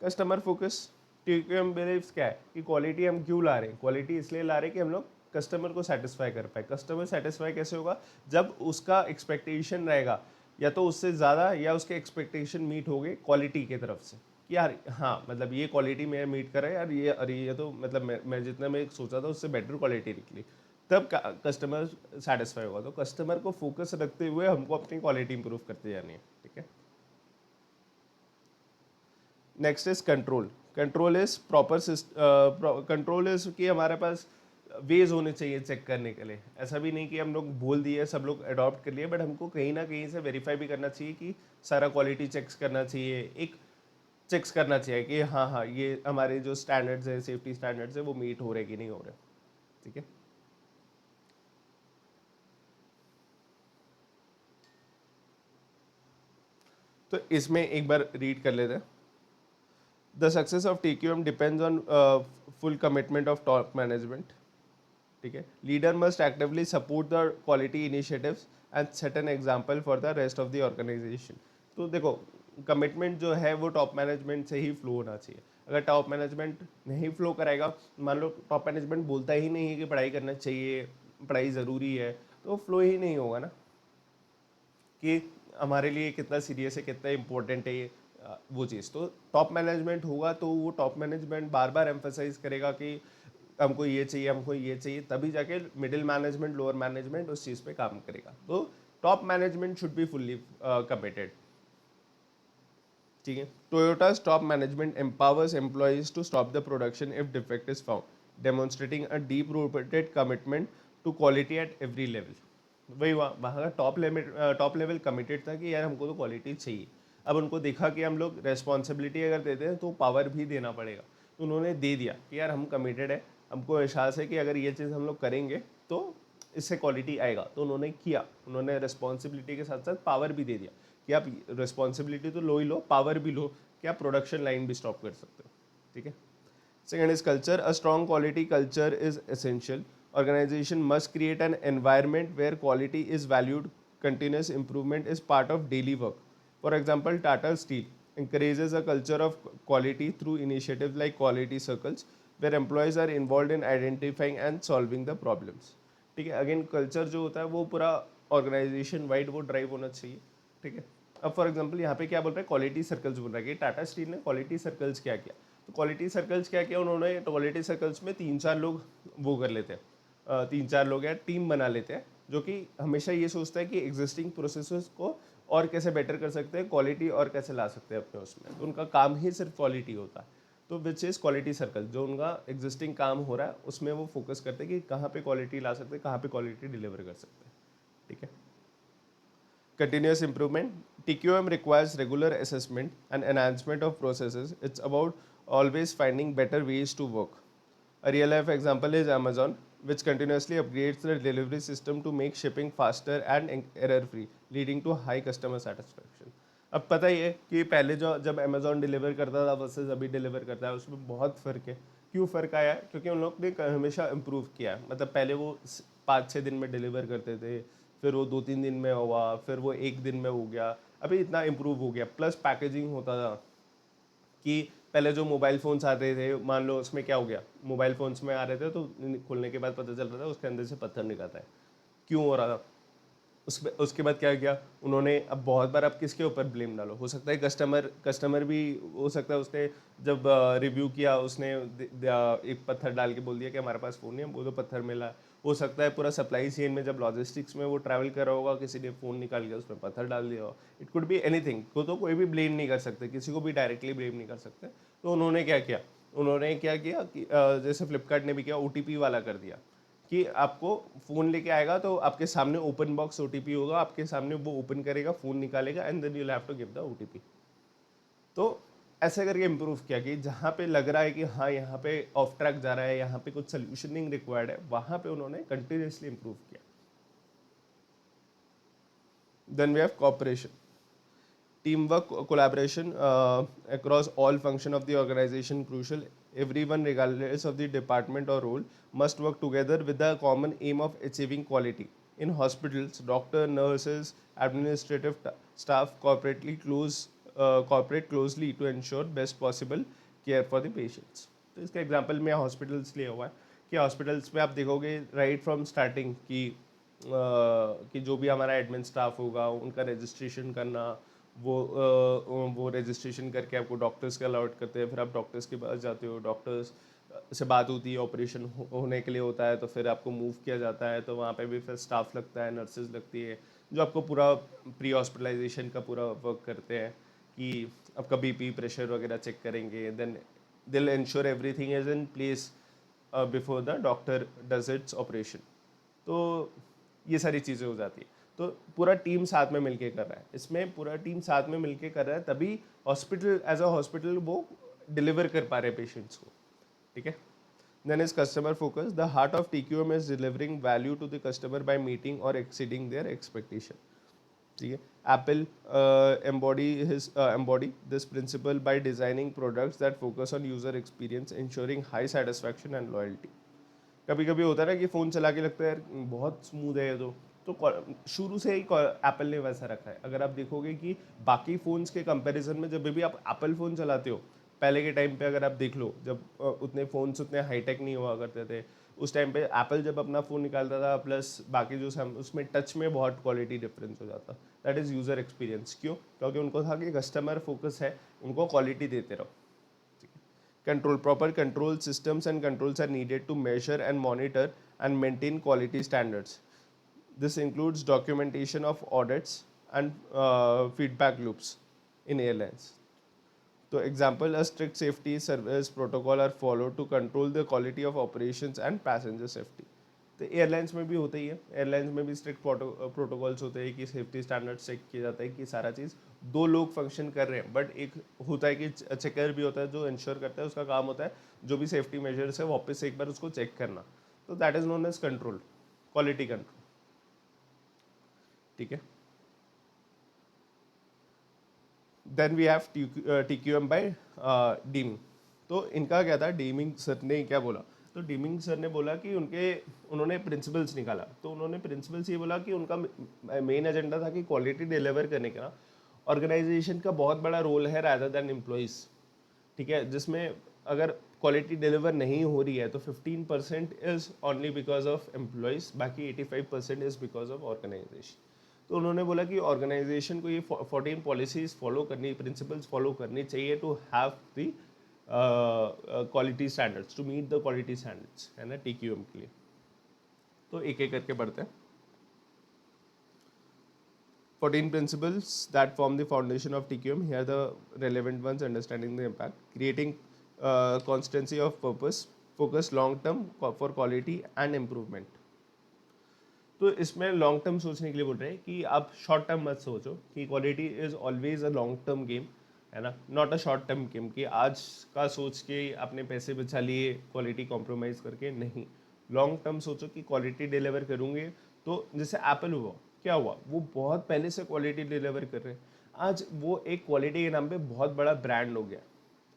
Customer focus, TQM believes क्या है कि क्वालिटी हम क्यों ला रहे हैं, क्वालिटी इसलिए ला रहे हैं कि हम लोग कस्टमर को सेटिस्फाई कर पाए। कस्टमर सेटिस्फाई कैसे होगा, जब उसका एक्सपेक्टेशन रहेगा या तो उससे ज़्यादा, या उसके एक्सपेक्टेशन मीट हो गए क्वालिटी की तरफ से, कि यार हाँ मतलब ये क्वालिटी मेरा मीट कर रहा है यार, ये अरे ये तो मतलब मैं जितना मैं सोचा था उससे बेटर क्वालिटी निकली, तब कस्टमर सेटिस्फाई होगा। तो कस्टमर को फोकस रखते हुए हमको अपनी क्वालिटी इंप्रूव करते जानी है। ठीक है। Next is control. Control is proper control is कि हमारे पास वेज होने चाहिए चेक करने के लिए। ऐसा भी नहीं कि हम लोग बोल दिए, सब लोग अडॉप्ट कर लिए, बट हमको कहीं ना कहीं से वेरीफाई भी करना चाहिए कि सारा क्वालिटी चेक्स करना चाहिए, एक चेक्स करना चाहिए कि हाँ हाँ ये हमारे जो स्टैंडर्ड्स है, सेफ्टी स्टैंडर्ड्स है, वो मीट हो रहे कि नहीं हो रहे। ठीक है। तो इसमें एक बार रीड कर लेते हैं। The success of TQM depends on full commitment of top management. ठीक है। Leader must actively support the quality initiatives and set an example for the rest of the organisation. तो देखो, कमिटमेंट जो है वो टॉप मैनेजमेंट से ही flow होना चाहिए। अगर टॉप मैनेजमेंट नहीं फ्लो करेगा, मान लो टॉप मैनेजमेंट बोलता ही नहीं है कि पढ़ाई करना चाहिए, पढ़ाई ज़रूरी है, तो फ्लो ही नहीं होगा ना, कि हमारे लिए कितना सीरियस है, कितना इंपॉर्टेंट है ये वो चीज़। तो टॉप मैनेजमेंट होगा तो वो टॉप मैनेजमेंट बार बार एम्फोसाइज करेगा कि हमको ये चाहिए, हमको ये चाहिए, तभी जाके मिडिल मैनेजमेंट, लोअर मैनेजमेंट उस चीज़ पे काम करेगा। तो top management should be fully committed. ठीक है। Toyota's top management empowers employees to stop the production if defect is found, demonstrating a deep-rooted commitment to quality at every level. वही वहाँ का टॉप लेवल कमिटेड था कि यार हमको तो क्वालिटी चाहिए। अब उनको देखा कि हम लोग रेस्पॉन्सिबिलिटी अगर देते हैं तो पावर भी देना पड़ेगा, तो उन्होंने दे दिया कि यार हम कमिटेड है, हमको एहसास है कि अगर ये चीज़ हम लोग करेंगे तो इससे क्वालिटी आएगा। तो उन्होंने किया, उन्होंने रेस्पॉन्सिबिलिटी के साथ साथ पावर भी दे दिया कि आप रिस्पॉन्सिबिलिटी तो लो ही लो, पावर भी लो कि आप प्रोडक्शन लाइन भी स्टॉप कर सकते हो। ठीक है। Second is culture. A strong quality culture is essential. Organization must create an environment where quality is valued. Continuous improvement is part of daily work. For example, Tata Steel encourages a culture of quality through initiatives like quality circles, where employees are involved in identifying and solving the problems. ठीक है। Again culture जो होता है वो पूरा organisation wide वो drive होना चाहिए। ठीक है। अब फॉर एग्जांपल यहाँ पे क्या बोल रहे हैं, क्वालिटी सर्कल्स बोल रहा है कि टाटा स्टील ने क्वालिटी सर्कल्स क्या किया। तो क्वालिटी सर्कल्स क्या किया उन्होंने, क्वालिटी सर्कल्स में 3-4 लोग वो कर लेते हैं, 3-4 लोग या टीम बना लेते हैं, जो कि हमेशा ये सोचता है कि एग्जिस्टिंग प्रोसेसेस को और कैसे बेटर कर सकते हैं, क्वालिटी और कैसे ला सकते हैं अपने उसमें, तो उनका काम ही सिर्फ क्वालिटी होता है। तो विच इज़ क्वालिटी सर्कल, जो उनका एग्जिस्टिंग काम हो रहा है उसमें वो फोकस करते हैं कि कहाँ पे क्वालिटी ला सकते हैं, कहाँ पे क्वालिटी डिलीवर कर सकते हैं। ठीक है। Continuous improvement. TQM requires regular assessment and enhancement of processes. It's about always finding better ways to work. A real life example is Amazon, which continuously upgrades their delivery system to make shipping faster and error free, leading to high customer satisfaction. अब पता ही है कि पहले जो जब Amazon deliver करता था versus अभी डिलीवर करता है उसमें बहुत फ़र्क है। क्यों फ़र्क आया है? क्योंकि उन लोग ने हमेशा इम्प्रूव किया है। मतलब पहले वो 5-6 दिन में डिलीवर करते थे, फिर वो 2-3 दिन में हुआ, फिर वो 1 दिन में हो गया, अभी इतना इम्प्रूव हो गया। प्लस पैकेजिंग होता था कि पहले जो मोबाइल फ़ोन्स आते थे, मान लो उसमें क्या हो गया, मोबाइल फ़ोन्स में आ रहे थे तो खोलने के बाद पता चल रहा था उसके अंदर से पत्थर निकलता है। क्यों हो रहा था? उसके बाद क्या किया उन्होंने, अब बहुत बार आप किसके ऊपर ब्लेम डालो, हो सकता है कस्टमर भी हो सकता है उसने जब रिव्यू किया उसने एक पत्थर डाल के बोल दिया कि हमारे पास फ़ोन नहीं है, वो तो पत्थर मिला। हो सकता है पूरा सप्लाई चेन में जब लॉजिस्टिक्स में वो ट्रैवल कर रहा होगा, किसी ने फ़ोन निकाल के उसमें पत्थर डाल दिया हो। इट कुड बी एनीथिंग, तो कोई भी ब्लेम नहीं कर सकते, किसी को भी डायरेक्टली ब्लेम नहीं कर सकते। तो उन्होंने क्या किया, कि जैसे फ्लिपकार्ट ने भी किया, OTP वाला कर दिया कि आपको फ़ोन लेके आएगा तो आपके सामने ओपन बॉक्स OTP होगा, आपके सामने वो ओपन करेगा, फ़ोन निकालेगा and then you have to give the OTP। तो ऐसे करके इम्प्रूव किया कि जहाँ पे लग रहा है कि हाँ यहाँ पे ऑफ ट्रैक जा रहा है, यहाँ पे कुछ सोल्यूशनिंग रिक्वायर्ड है, वहाँ पे उन्होंने कंटिन्यूसली इम्प्रूव किया। Then we have cooperation, teamwork, collaboration across all function of the organization crucial. Everyone, regardless of the department or role, must work together with the common aim of achieving quality. In hospitals, doctor, nurses, administrative staff cooperate closely to ensure best possible care for the patients. तो इसका example मैं hospitals लिया हुआ है कि hospitals में आप देखोगे राइट फ्रॉम स्टार्टिंग कि जो भी हमारा एडमिन स्टाफ होगा उनका रजिस्ट्रेशन करना, वो रजिस्ट्रेशन करके आपको डॉक्टर्स के अलॉट करते हैं, फिर आप डॉक्टर्स के पास जाते हो, डॉक्टर्स से बात होती है, ऑपरेशन होने के लिए होता है, तो फिर आपको मूव किया जाता है, तो वहाँ पे भी फिर स्टाफ लगता है, नर्सेज लगती है, जो आपको पूरा प्री हॉस्पिटलाइजेशन का पूरा वर्क करते हैं कि आपका BP प्रेशर वगैरह चेक करेंगे, देन दिल ensure everything is in place before the doctor does its operation. तो ये सारी चीज़ें हो जाती है। तो पूरा टीम साथ में मिलके कर रहा है, इसमें पूरा टीम साथ में मिलके कर रहा है, तभी हॉस्पिटल एज अ हॉस्पिटल वो डिलीवर कर पा रहे पेशेंट्स को। ठीक है। Then is customer focus, the heart of TQM is delivering value to the customer by meeting और एक्सीडिंग देयर एक्सपेक्टेशन। ठीक है। Apple embody this principle by designing products that focus on user experience, ensuring high satisfaction and loyalty. कभी कभी होता है ना कि phone चला के लगता है यार बहुत स्मूथ है ये तो शुरू से ही एप्पल ने वैसा रखा है। अगर आप देखोगे कि बाकी फ़ोन्स के कंपैरिजन में जब भी आप एप्पल फ़ोन चलाते हो, पहले के टाइम पे अगर आप देख लो, जब उतने फ़ोन्स उतने हाईटेक नहीं हुआ करते थे, उस टाइम पे एप्पल जब अपना फ़ोन निकालता था प्लस बाकी जो उसमें टच में बहुत क्वालिटी डिफरेंस हो जाता। That is user experience. क्यों? क्योंकि उनको था कि कस्टमर फोकस है, उनको क्वालिटी देते रहो। Proper control systems and controls are needed to measure and monitor and maintain quality standards. This includes documentation of audits and feedback loops in airlines. So example, a strict safety service protocol are followed to control the quality of operations and passenger safety. तो airlines में भी होता ही है, airlines में भी strict protocols होते हैं कि सेफ्टी स्टैंडर्ड चेक किया जाता है कि सारा चीज़, दो लोग फंक्शन कर रहे हैं, बट एक होता है कि चेकर भी होता है जो इंश्योर करता है, उसका काम होता है जो भी सेफ्टी मेजर्स है वापस से एक बार उसको चेक करना। तो that is known as control, quality control. ठीक है। Then we have TQM by Deming. तो इनका क्या था, डीमिंग सर ने क्या बोला, तो डीमिंग सर ने बोला कि उन्होंने प्रिंसिपल्स निकाला। तो उन्होंने प्रिंसिपल्स ये बोला कि उनका मेन एजेंडा था कि क्वालिटी डिलीवर करने का ऑर्गेनाइजेशन का बहुत बड़ा रोल है रादर देन एम्प्लॉइज़। ठीक है। जिसमें अगर क्वालिटी डिलीवर नहीं हो रही है तो 15% is only because of employees, बाकी 85% इज बिकॉज ऑफ ऑर्गेनाइजेशन। तो उन्होंने बोला कि ऑर्गेनाइजेशन को ये 14 पॉलिसीज फॉलो करनी, प्रिंसिपल्स फॉलो करनी चाहिए to have the quality standards, to meet the quality standards, है ना, TQM के लिए। तो एक एक करके बढ़ते हैं। 14 principles that form the foundation of TQM. Here are the relevant ones: understanding the impact, creating constancy of purpose, focus long term for quality and improvement. तो इसमें लॉन्ग टर्म सोचने के लिए बोल रहे हैं कि आप शॉर्ट टर्म मत सोचो कि quality is always a long term game, है ना, not a short term game कि आज का सोच के अपने पैसे बचा लिए क्वालिटी कॉम्प्रोमाइज़ करके, नहीं। लॉन्ग टर्म सोचो कि क्वालिटी डिलीवर करूँगे। तो जैसे एप्पल हुआ, क्या हुआ, वो बहुत पहले से क्वालिटी डिलीवर कर रहे हैं। आज वो एक क्वालिटी के नाम पे बहुत बड़ा ब्रांड हो गया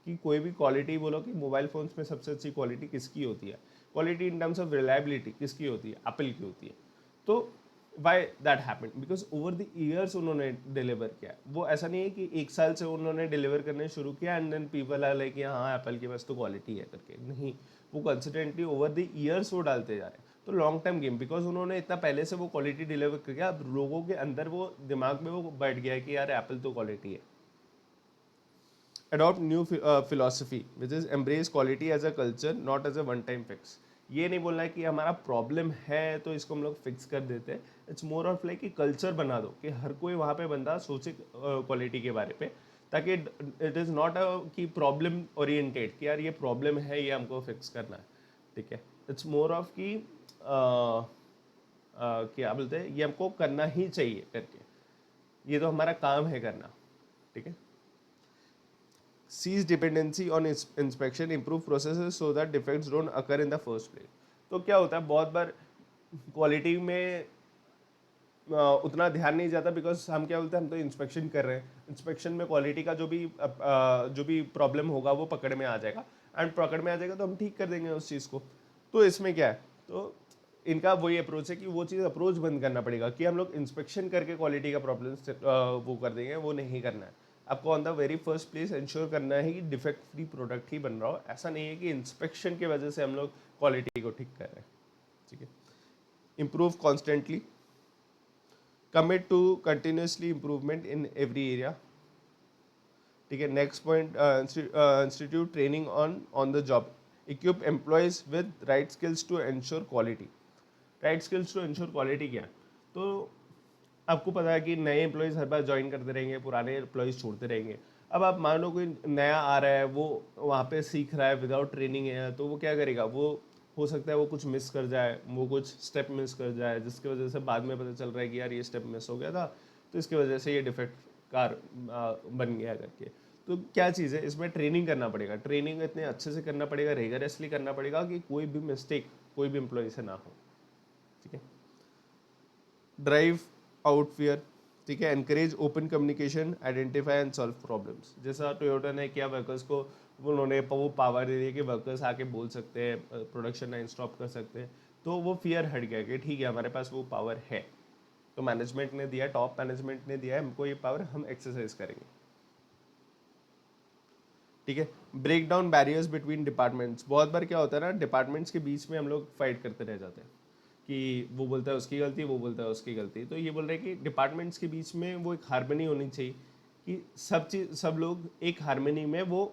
कि कोई भी क्वालिटी बोलो कि मोबाइल फोन्स में सबसे अच्छी क्वालिटी किसकी होती है, quality in terms of reliability किसकी होती है, एप्पल की होती है। तो why that happened, because over the years उन्होंने डिलीवर किया। वो ऐसा नहीं है कि एक साल से उन्होंने डिलीवर करने शुरू किया and then people are like हाँ एप्पल के पास तो क्वालिटी है करके, नहीं। वो कंसिस्टेंटली ओवर द ईयर्स वो डालते जा रहे हैं। तो लॉन्ग टर्म गेम, बिकॉज उन्होंने इतना पहले से वो क्वालिटी डिलीवर कर गया, अब लोगों के अंदर वो दिमाग में वो बैठ गया है कि यार एप्पल तो क्वालिटी है। Adopt new philosophy which is embrace quality as a culture not as a one time fix. ये नहीं बोलना है कि हमारा प्रॉब्लम है तो इसको हम लोग फिक्स कर देते हैं। इट्स मोर ऑफ लाइक कि कल्चर बना दो कि हर कोई वहाँ पे बंदा सोचे क्वालिटी के बारे पे, ताकि इट इज़ नॉट अ कि प्रॉब्लम ओरिएंटेड कि यार ये प्रॉब्लम है ये हमको फिक्स करना है, ठीक है। इट्स मोर ऑफ कि क्या बोलते हैं, ये हमको करना ही चाहिए करके, ये तो हमारा काम है करना, ठीक है। Cease dependency on inspection, improve processes so that defects don't occur in the first place. तो क्या होता है, बहुत बार क्वालिटी में उतना ध्यान नहीं जाता, बिकॉज हम क्या बोलते हैं, हम तो इंस्पेक्शन कर रहे हैं, इंस्पेक्शन में क्वालिटी का जो भी प्रॉब्लम होगा वो पकड़ में आ जाएगा, एंड पकड़ में आ जाएगा तो हम ठीक कर देंगे उस चीज़ को। तो इसमें क्या है, तो इनका वही अप्रोच है कि वो चीज़ अप्रोच बंद करना पड़ेगा कि हम लोग इंस्पेक्शन करके क्वालिटी का प्रॉब्लम वो कर देंगे, वो नहीं करना है। आपको on the very first place ensure करना है कि डिफेक्ट फ्री प्रोडक्ट ही बन रहा हो। ऐसा नहीं है कि इंस्पेक्शन की वजह से हम लोग क्वालिटी को ठीक कर रहे हैं, ठीक है। Improve constantly, commit to continuously improvement in every area, ठीक है। Next point, institute training on the job, equip employees with right skills to ensure quality. Right skills to ensure quality क्या है, तो आपको पता है कि नए एम्प्लॉयज़ हर बार ज्वाइन करते रहेंगे, पुराने एम्प्लॉयज़ छोड़ते रहेंगे। अब आप मान लो कोई नया आ रहा है, वो वहाँ पे सीख रहा है विदाउट ट्रेनिंग है, तो वो क्या करेगा, वो हो सकता है वो कुछ मिस कर जाए, वो कुछ स्टेप मिस कर जाए, जिसकी वजह से बाद में पता चल रहा है कि यार ये स्टेप मिस हो गया था, तो इसकी वजह से ये डिफेक्ट कार बन गया करके। तो क्या चीज़ है, इसमें ट्रेनिंग करना पड़ेगा, ट्रेनिंग इतने अच्छे से करना पड़ेगा, रेगरसली करना पड़ेगा कि कोई भी मिस्टेक कोई भी एम्प्लॉय से ना हो, ठीक है। ड्राइव आउट फियर, ठीक है। Encourage open communication, identify and solve problems. जैसा टोयोटा ने किया, वर्कर्स को उन्होंने वो पावर दे दिया कि वर्कर्स आके बोल सकते हैं, प्रोडक्शन लाइन स्टॉप कर सकते हैं। तो वो फियर हट गया कि ठीक है हमारे पास वो पावर है, तो मैनेजमेंट ने दिया, टॉप मैनेजमेंट ने दिया है हमको ये पावर, हम एक्सरसाइज करेंगे, ठीक है। Break down barriers between departments. बहुत बार क्या होता है ना, डिपार्टमेंट्स के बीच में हम लोग फाइट करते रह जाते हैं कि वो बोलता है उसकी गलती, वो बोलता है उसकी गलती। तो ये बोल रहे हैं कि डिपार्टमेंट्स के बीच में वो एक हारमोनी होनी चाहिए कि सब लोग एक हारमोनी में वो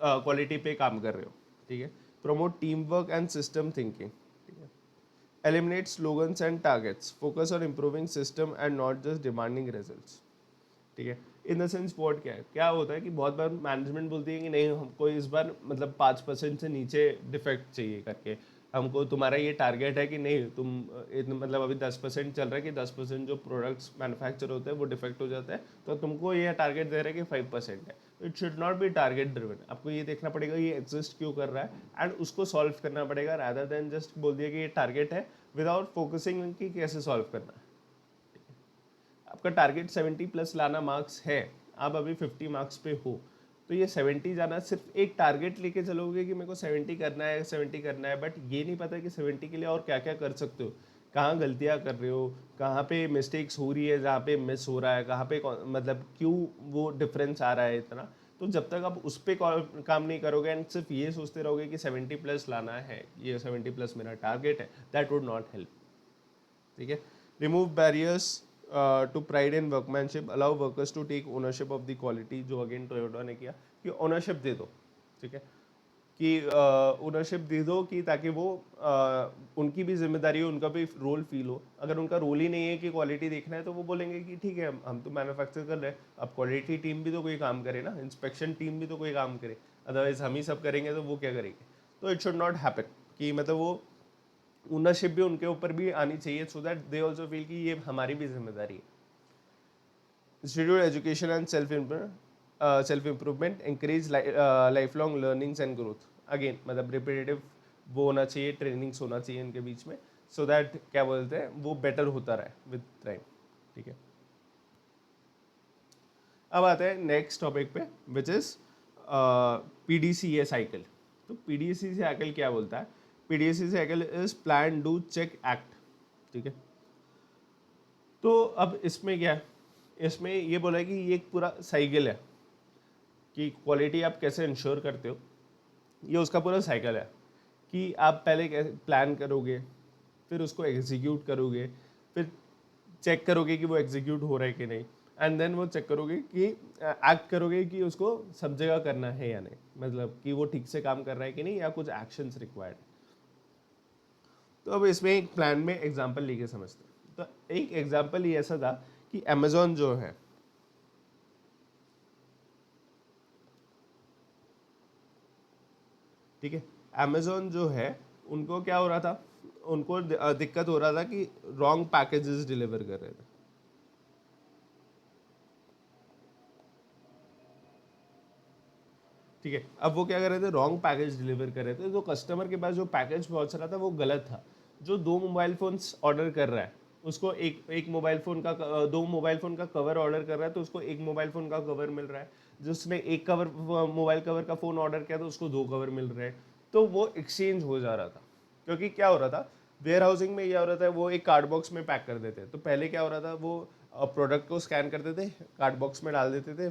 क्वालिटी पे काम कर रहे हो, ठीक है। Promote team work and system thinking, ठीक है। Eliminate slogans and targets, focus on improving system and not just demanding results, ठीक है। इन द सेंस व्हाट क्या है, क्या होता है कि बहुत बार मैनेजमेंट बोलती है कि नहीं हमको इस बार मतलब 5% से नीचे डिफेक्ट चाहिए करके, हमको तुम्हारा ये टारगेट है कि नहीं तुम मतलब अभी 10% चल रहा है कि 10% जो प्रोडक्ट्स मैन्युफैक्चर होते हैं वो डिफेक्ट हो जाता है, तो तुमको ये टारगेट दे रहे हैं कि 5% है। तो it should not be target driven, आपको ये देखना पड़ेगा ये एग्जिस्ट क्यों कर रहा है एंड उसको सॉल्व करना पड़ेगा, रादर देन जस्ट बोल दिया कि ये टारगेट है विदाउट फोकसिंग कि कैसे सॉल्व करना है। आपका टारगेट 70 प्लस लाना मार्क्स है, आप अभी 50 मार्क्स पे हो, तो ये 70 जाना, सिर्फ एक टारगेट लेके चलोगे कि मेरे को 70 करना है 70 करना है, बट ये नहीं पता कि 70 के लिए और क्या क्या कर सकते हो, कहाँ गलतियाँ कर रहे हो, कहाँ पे मिस्टेक्स हो रही है, जहाँ पे मिस हो रहा है, कहाँ पे मतलब क्यों वो डिफरेंस आ रहा है इतना। तो जब तक आप उस पर काम नहीं करोगे एंड सिर्फ ये सोचते रहोगे कि 70 प्लस लाना है, ये 70 प्लस मेरा टारगेट है, दैट वुड नॉट हेल्प, ठीक है। Remove barriers to pride in workmanship, allow workers to take ownership of the quality, जो अगेन टोयोटा ने किया कि ओनरशिप दे दो, ठीक है। कि ओनरशिप दे दो कि ताकि वो उनकी भी जिम्मेदारी हो, उनका भी रोल फील हो। अगर उनका रोल ही नहीं है कि क्वालिटी देखना है तो वो बोलेंगे कि ठीक है हम तो मैन्युफैक्चर कर रहे हैं, अब क्वालिटी टीम भी तो कोई काम करे ना, इंस्पेक्शन टीम भी तो कोई काम करे, अदरवाइज हम ही सब करेंगे तो वो क्या करेंगे। तो इट शुड नॉट हैपन कि मतलब वो ओनरशिप भी उनके ऊपर भी आनी चाहिए, so that they also feel कि ये हमारी भी जिम्मेदारी है। Institute education and self improvement increase life long learnings and growth. Again मतलब रिपीटेटिव वो होना चाहिए, ट्रेनिंग्स होना चाहिए इनके बीच में, सो दैट क्या बोलते हैं वो बेटर होता रहे विद टाइम। ठीक है, अब आते हैं नेक्स्ट टॉपिक पे विच इज पीडीसीए साइकिल। तो पीडीसी साइकिल क्या बोलता है? PDC cycle is plan do check act. ठीक है, तो अब इसमें क्या है, इसमें ये बोला है कि ये एक पूरा साइकिल है कि क्वालिटी आप कैसे इंश्योर करते हो, ये उसका पूरा साइकिल है कि आप पहले प्लान करोगे, फिर उसको एग्जीक्यूट करोगे, फिर चेक करोगे कि वो एग्जीक्यूट हो रहा है कि नहीं, एंड देन वो चेक करोगे कि एक्ट करोगे कि उसको सब जगह करना है या नहीं, मतलब कि वो ठीक से काम कर रहा है कि नहीं या कुछ एक्शंस रिक्वायर्ड है। तो अब इसमें एक प्लान में एग्जांपल लेके समझते हैं। तो एक एग्जांपल ये ऐसा था कि अमेजोन जो है, ठीक है, अमेजोन जो है उनको क्या हो रहा था, उनको दिक्कत हो रहा था कि रॉन्ग पैकेजेस डिलीवर कर रहे थे। ठीक है, अब वो क्या कर रहे थे, रॉन्ग पैकेज डिलीवर कर रहे थे, तो कस्टमर के पास जो पैकेज पहुंच रहा था वो गलत था। जो 2 मोबाइल फोन्स ऑर्डर कर रहा है उसको एक मोबाइल फोन का 2 मोबाइल फोन का कवर ऑर्डर कर रहा है तो उसको 1 मोबाइल फोन का कवर मिल रहा है। जिसने एक कवर मोबाइल कवर का फोन ऑर्डर किया तो उसको 2 कवर मिल रहे हैं। तो वो एक्सचेंज हो जा रहा था, क्योंकि क्या हो रहा था, वेयर हाउसिंग में क्या हो रहा था, वो एक कार्ड बॉक्स में पैक कर देते हैं। तो पहले क्या हो रहा था, वो प्रोडक्ट को स्कैन करते थे, कार्ड बॉक्स में डाल देते थे,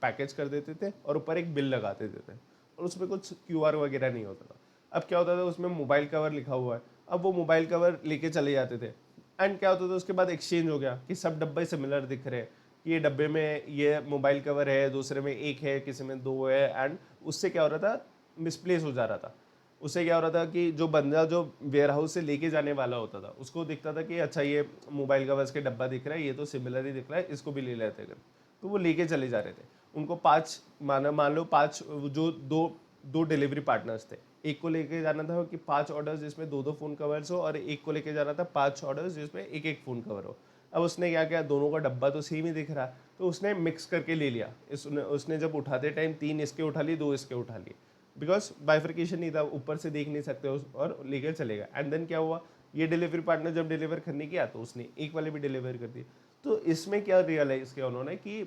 पैकेज कर देते थे और ऊपर एक बिल लगा देते थे और उसमें कुछ क्यूआर वगैरह नहीं होता था। अब क्या होता था, उसमें मोबाइल कवर लिखा हुआ है, अब वो मोबाइल कवर लेके चले जाते थे। एंड क्या होता था, उसके बाद एक्सचेंज हो गया कि सब डब्बे सिमिलर दिख रहे हैं कि ये डब्बे में ये मोबाइल कवर है, दूसरे में एक है, किसी में 2 है, एंड उससे क्या हो रहा था, मिसप्लेस हो जा रहा था। उससे क्या हो रहा था कि जो बंदा जो वेयर हाउस से लेके जाने वाला होता था उसको दिखता था कि अच्छा ये मोबाइल कवर्स के डब्बा दिख रहा है, ये तो सिमिलर ही दिख रहा है, इसको भी ले लेते हैं। तो वो लेके चले जा रहे थे। उनको 5 मान लो 5 जो दो डिलीवरी पार्टनर्स थे, एक को लेके जाना था कि 5 ऑर्डर्स जिसमें 2 फ़ोन कवर्स हो और एक को लेके जाना था 5 ऑर्डर्स जिसमें एक एक फ़ोन कवर हो। अब उसने क्या किया, दोनों का डब्बा तो सेम ही दिख रहा, तो उसने मिक्स करके ले लिया। उसने जब उठाते टाइम 3 इसके उठा लिए, 2 इसके उठा लिए, बिकॉज बाइफर्केशन नहीं था, ऊपर से देख नहीं सकते और लेकर चलेगा। एंड देन क्या हुआ, ये डिलीवरी पार्टनर जब डिलीवर करने गया तो उसने एक वाले भी डिलीवर कर दी। तो इसमें क्या रियलाइज किया उन्होंने कि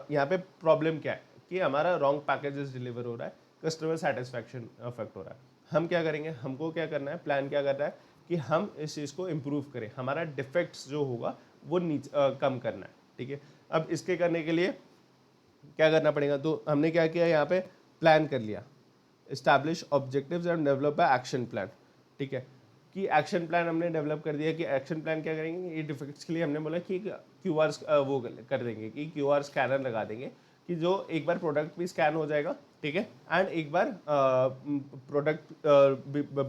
यहाँ पे प्रॉब्लम क्या है कि हमारा रॉन्ग पैकेजेस डिलीवर हो रहा है, कस्टमर सेटिस्फैक्शन अफेक्ट हो रहा है। हम क्या करेंगे, हमको क्या करना है, प्लान क्या करना है कि हम इस चीज़ को इम्प्रूव करें, हमारा डिफेक्ट्स जो होगा वो कम करना है। ठीक है, अब इसके करने के लिए क्या करना पड़ेगा, तो हमने क्या किया, यहाँ पे प्लान कर लिया, establish objectives and develop a action plan. ठीक है, कि एक्शन प्लान हमने डेवलप कर दिया कि एक्शन प्लान क्या करेंगे, ये डिफेक्ट्स के लिए हमने बोला कि क्यूआर वो कर देंगे कि क्यूआर स्कैनर लगा देंगे कि जो एक बार प्रोडक्ट भी स्कैन हो जाएगा। ठीक है, एंड एक बार प्रोडक्ट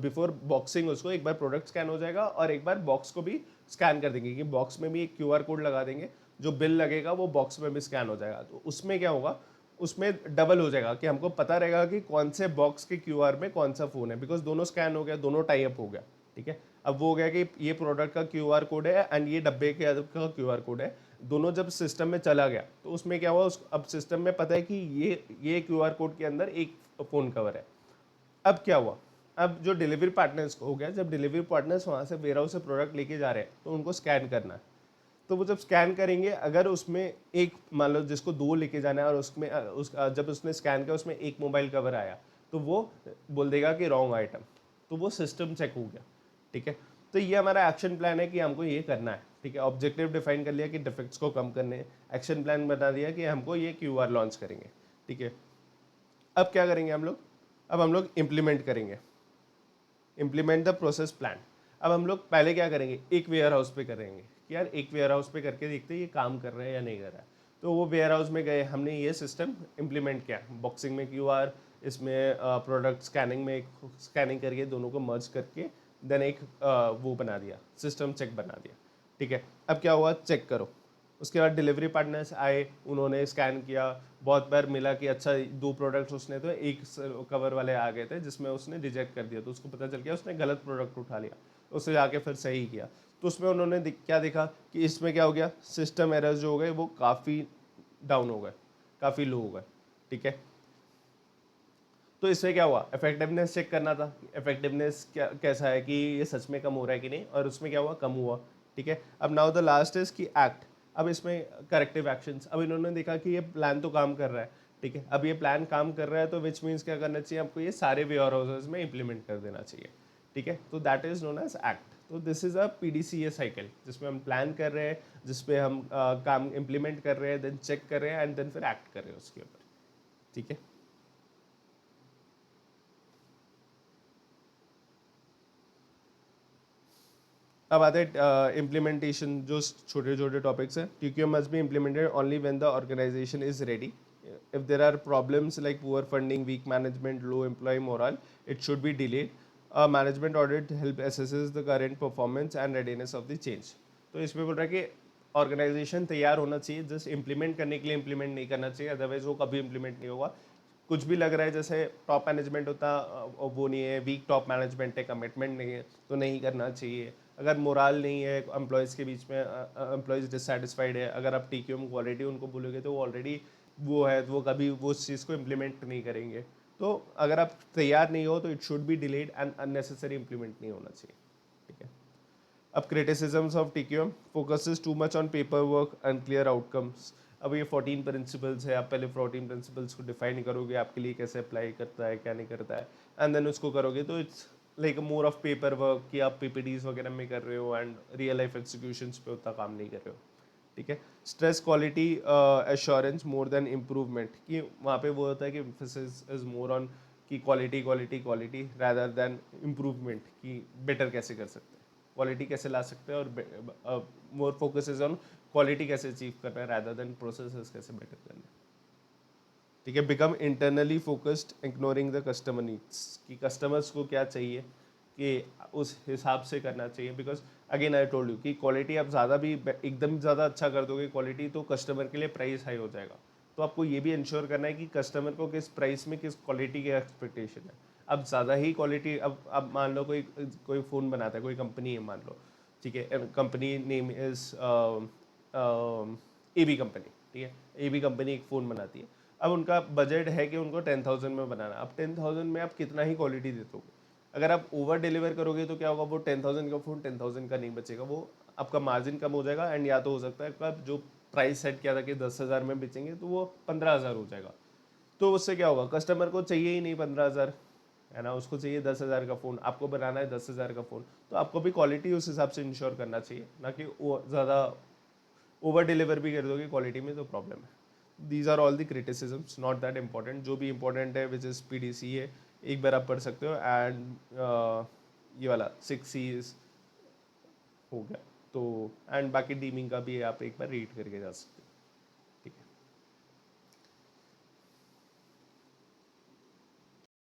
बिफोर बॉक्सिंग उसको एक बार प्रोडक्ट स्कैन हो जाएगा और एक बार बॉक्स को भी स्कैन कर देंगे कि बॉक्स में भी एक क्यूआर कोड लगा देंगे, जो बिल लगेगा वो बॉक्स में भी स्कैन हो जाएगा। तो उसमें क्या होगा, उसमें डबल हो जाएगा कि हमको पता रहेगा कि कौन से बॉक्स के क्यूआर में कौन सा फ़ोन है, बिकॉज दोनों स्कैन हो गया, दोनों टाई अप हो गया। ठीक है, अब वो हो गया कि ये प्रोडक्ट का क्यूआर कोड है एंड ये डब्बे के का क्यूआर कोड है, दोनों जब सिस्टम में चला गया तो उसमें क्या हुआ, अब सिस्टम में पता है कि ये क्यूआर कोड के अंदर एक फ़ोन कवर है। अब क्या हुआ, अब जो डिलीवरी पार्टनर्स को हो गया, जब डिलीवरी पार्टनर्स वहाँ से वेयर हाउस से प्रोडक्ट लेके जा रहे हैं तो उनको स्कैन करना है। तो वो जब स्कैन करेंगे, अगर उसमें एक मान लो जिसको 2 लेके जाना है और उसमें जब उसने स्कैन किया उसमें एक मोबाइल कवर आया तो वो बोल देगा कि रॉन्ग आइटम, तो वो सिस्टम चेक हो गया। ठीक है, तो ये हमारा एक्शन प्लान है कि हमको ये करना है। ठीक है, ऑब्जेक्टिव डिफाइन कर लिया कि डिफेक्ट्स को कम करने, एक्शन प्लान बता दिया कि हमको ये क्यूआर लॉन्च करेंगे। ठीक है, अब क्या करेंगे हम लोग, अब हम लोग इम्प्लीमेंट करेंगे, इम्प्लीमेंट द प्रोसेस प्लान। अब हम लोग पहले क्या करेंगे, एक वेयर हाउस पे करेंगे कि यार एक वेयर हाउस पे करके देखते हैं ये काम कर रहा है या नहीं कर रहा है। तो वो वेयर हाउस में गए, हमने ये सिस्टम इम्प्लीमेंट किया, बॉक्सिंग में क्यूआर, इसमें प्रोडक्ट स्कैनिंग में एक स्कैनिंग करके दोनों को मर्ज करके देन एक वो बना दिया, सिस्टम चेक बना दिया, ठीक है। अब क्या हुआ, चेक करो। उसके बाद डिलीवरी पार्टनर्स आए, उन्होंने स्कैन किया, बहुत बार मिला कि अच्छा 2 प्रोडक्ट्स उसने तो एक कवर वाले आ गए थे जिसमें उसने रिजेक्ट कर दिया, तो उसको पता चल गया उसने गलत प्रोडक्ट उठा लिया, उससे जाके फिर सही किया। तो उसमें उन्होंने क्या देखा कि इसमें क्या हो गया, सिस्टम एरर्स जो हो गए वो काफ़ी डाउन हो गए, काफ़ी लो हो गए, ठीक है। तो इससे क्या हुआ, इफेक्टिवनेस चेक करना था, इफेक्टिवनेस क्या कैसा है कि ये सच में कम हो रहा है कि नहीं, और उसमें क्या हुआ, कम हुआ, ठीक है। अब नाउ द लास्ट इज की एक्ट। अब इसमें करेक्टिव एक्शंस, अब इन्होंने देखा कि ये प्लान तो काम कर रहा है, ठीक है। अब ये प्लान काम कर रहा है तो विच मीन्स क्या करना चाहिए आपको, ये सारे वेयर हाउसेज में इंप्लीमेंट कर देना चाहिए, ठीक है। तो that is known as act. तो this is a PDCA cycle, जिसमें हम प्लान कर रहे हैं, जिसपे हम काम इम्प्लीमेंट कर रहे हैं, देन चेक कर रहे हैं एंड देन फिर एक्ट कर रहे हैं उसके ऊपर, ठीक है। अब आते हैं इम्प्लीमेंटेशन, जो छोटे छोटे टॉपिक्स हैं। TQM must be implemented only when the organisation is ready. If there are problems like poor funding, weak management, low employee morale, it should be delayed. Management audit help assesses the current performance and readiness of the change. तो इसमें बोल रहा है कि organisation तैयार होना चाहिए, just implement करने के लिए इम्प्लीमेंट नहीं करना चाहिए, अदरवाइज वो कभी इम्प्लीमेंट नहीं होगा। कुछ भी लग रहा है जैसे टॉप मैनेजमेंट होता वो नहीं है, वीक टॉप मैनेजमेंट है, कमिटमेंट नहीं है, तो नहीं करना चाहिए। अगर मोराल नहीं है एम्प्लॉयज़ के बीच में, एम्प्लॉयज़ डिससेटिस्फाइड है, अगर आप TQM क्वालिटी उनको बोलोगे तो वो ऑलरेडी वो है, तो वो कभी वो उस चीज़ को इम्प्लीमेंट नहीं करेंगे। तो अगर आप तैयार नहीं हो तो it should be delayed and unnecessary implement नहीं होना चाहिए, ठीक है। अब criticisms of TQM focuses too much on paper work, unclear outcomes. अब ये 14 प्रिंसिपल्स है, आप पहले 14 प्रिंसिपल्स को डिफाइन करोगे आपके लिए कैसे अप्लाई करता है, क्या नहीं करता है, एंड देन उसको करोगे तो it's like more of paper work, कि आप PPTs वगैरह में कर रहे हो एंड रियल लाइफ एग्जीक्यूशंस पे उतना काम नहीं कर रहे हो, ठीक है। Stress quality assurance more than improvement, कि वहाँ पे वो होता है कि एम्फेसिस इज मोर ऑन कि quality quality quality rather than improvement, कि बेटर कैसे कर सकते हैं, क्वालिटी कैसे ला सकते हैं, और more focus is on quality कैसे अचीव करना है रैदर देन प्रोसेसेस कैसे बेटर करना है, ठीक है। Become internally focused, ignoring the customer needs, कि कस्टमर्स को क्या चाहिए कि उस हिसाब से करना चाहिए। Because again I told you कि क्वालिटी आप ज़्यादा भी एकदम ज़्यादा अच्छा कर दोगे क्वालिटी, तो कस्टमर के लिए प्राइस हाई हो जाएगा। तो आपको ये भी इंश्योर करना है कि कस्टमर को किस प्राइस में किस क्वालिटी की एक्सपेक्टेशन है। अब ज़्यादा ही क्वालिटी, अब मान लो कोई कोई फ़ोन बनाता है, कोई कंपनी है मान लो, ठीक है, company name is AB company, ठीक है। AB कंपनी एक फ़ोन बनाती है। अब उनका बजट है कि उनको 10,000 में बनाना। अब 10,000 में आप कितना ही क्वालिटी दे दोगे, अगर आप ओवर डिलीवर करोगे तो क्या होगा, वो 10,000 का फ़ोन 10,000 का नहीं बचेगा, वो आपका मार्जिन कम हो जाएगा, एंड या तो हो सकता है आपका जो प्राइस सेट किया था कि 10,000 में बेचेंगे तो वो 15,000 हो जाएगा। तो उससे क्या होगा, कस्टमर को चाहिए ही नहीं 15,000, है ना, उसको चाहिए 10,000 का फ़ोन, आपको बनाना है 10,000 का फ़ोन। तो आपको भी क्वालिटी उस हिसाब से इंश्योर करना चाहिए, ना कि ज़्यादा ओवर डिलीवर भी कर दोगे क्वालिटी में तो प्रॉब्लम है। These are all the criticisms, not that important. जो भी इंपॉर्टेंट है विच इज़ PDCA, एक बार आप पढ़ सकते हो। एंड ये वाला 6 C's हो गया तो, एंड बाकी डीमिंग का भी आप एक बार रीड करके जा सकते हो।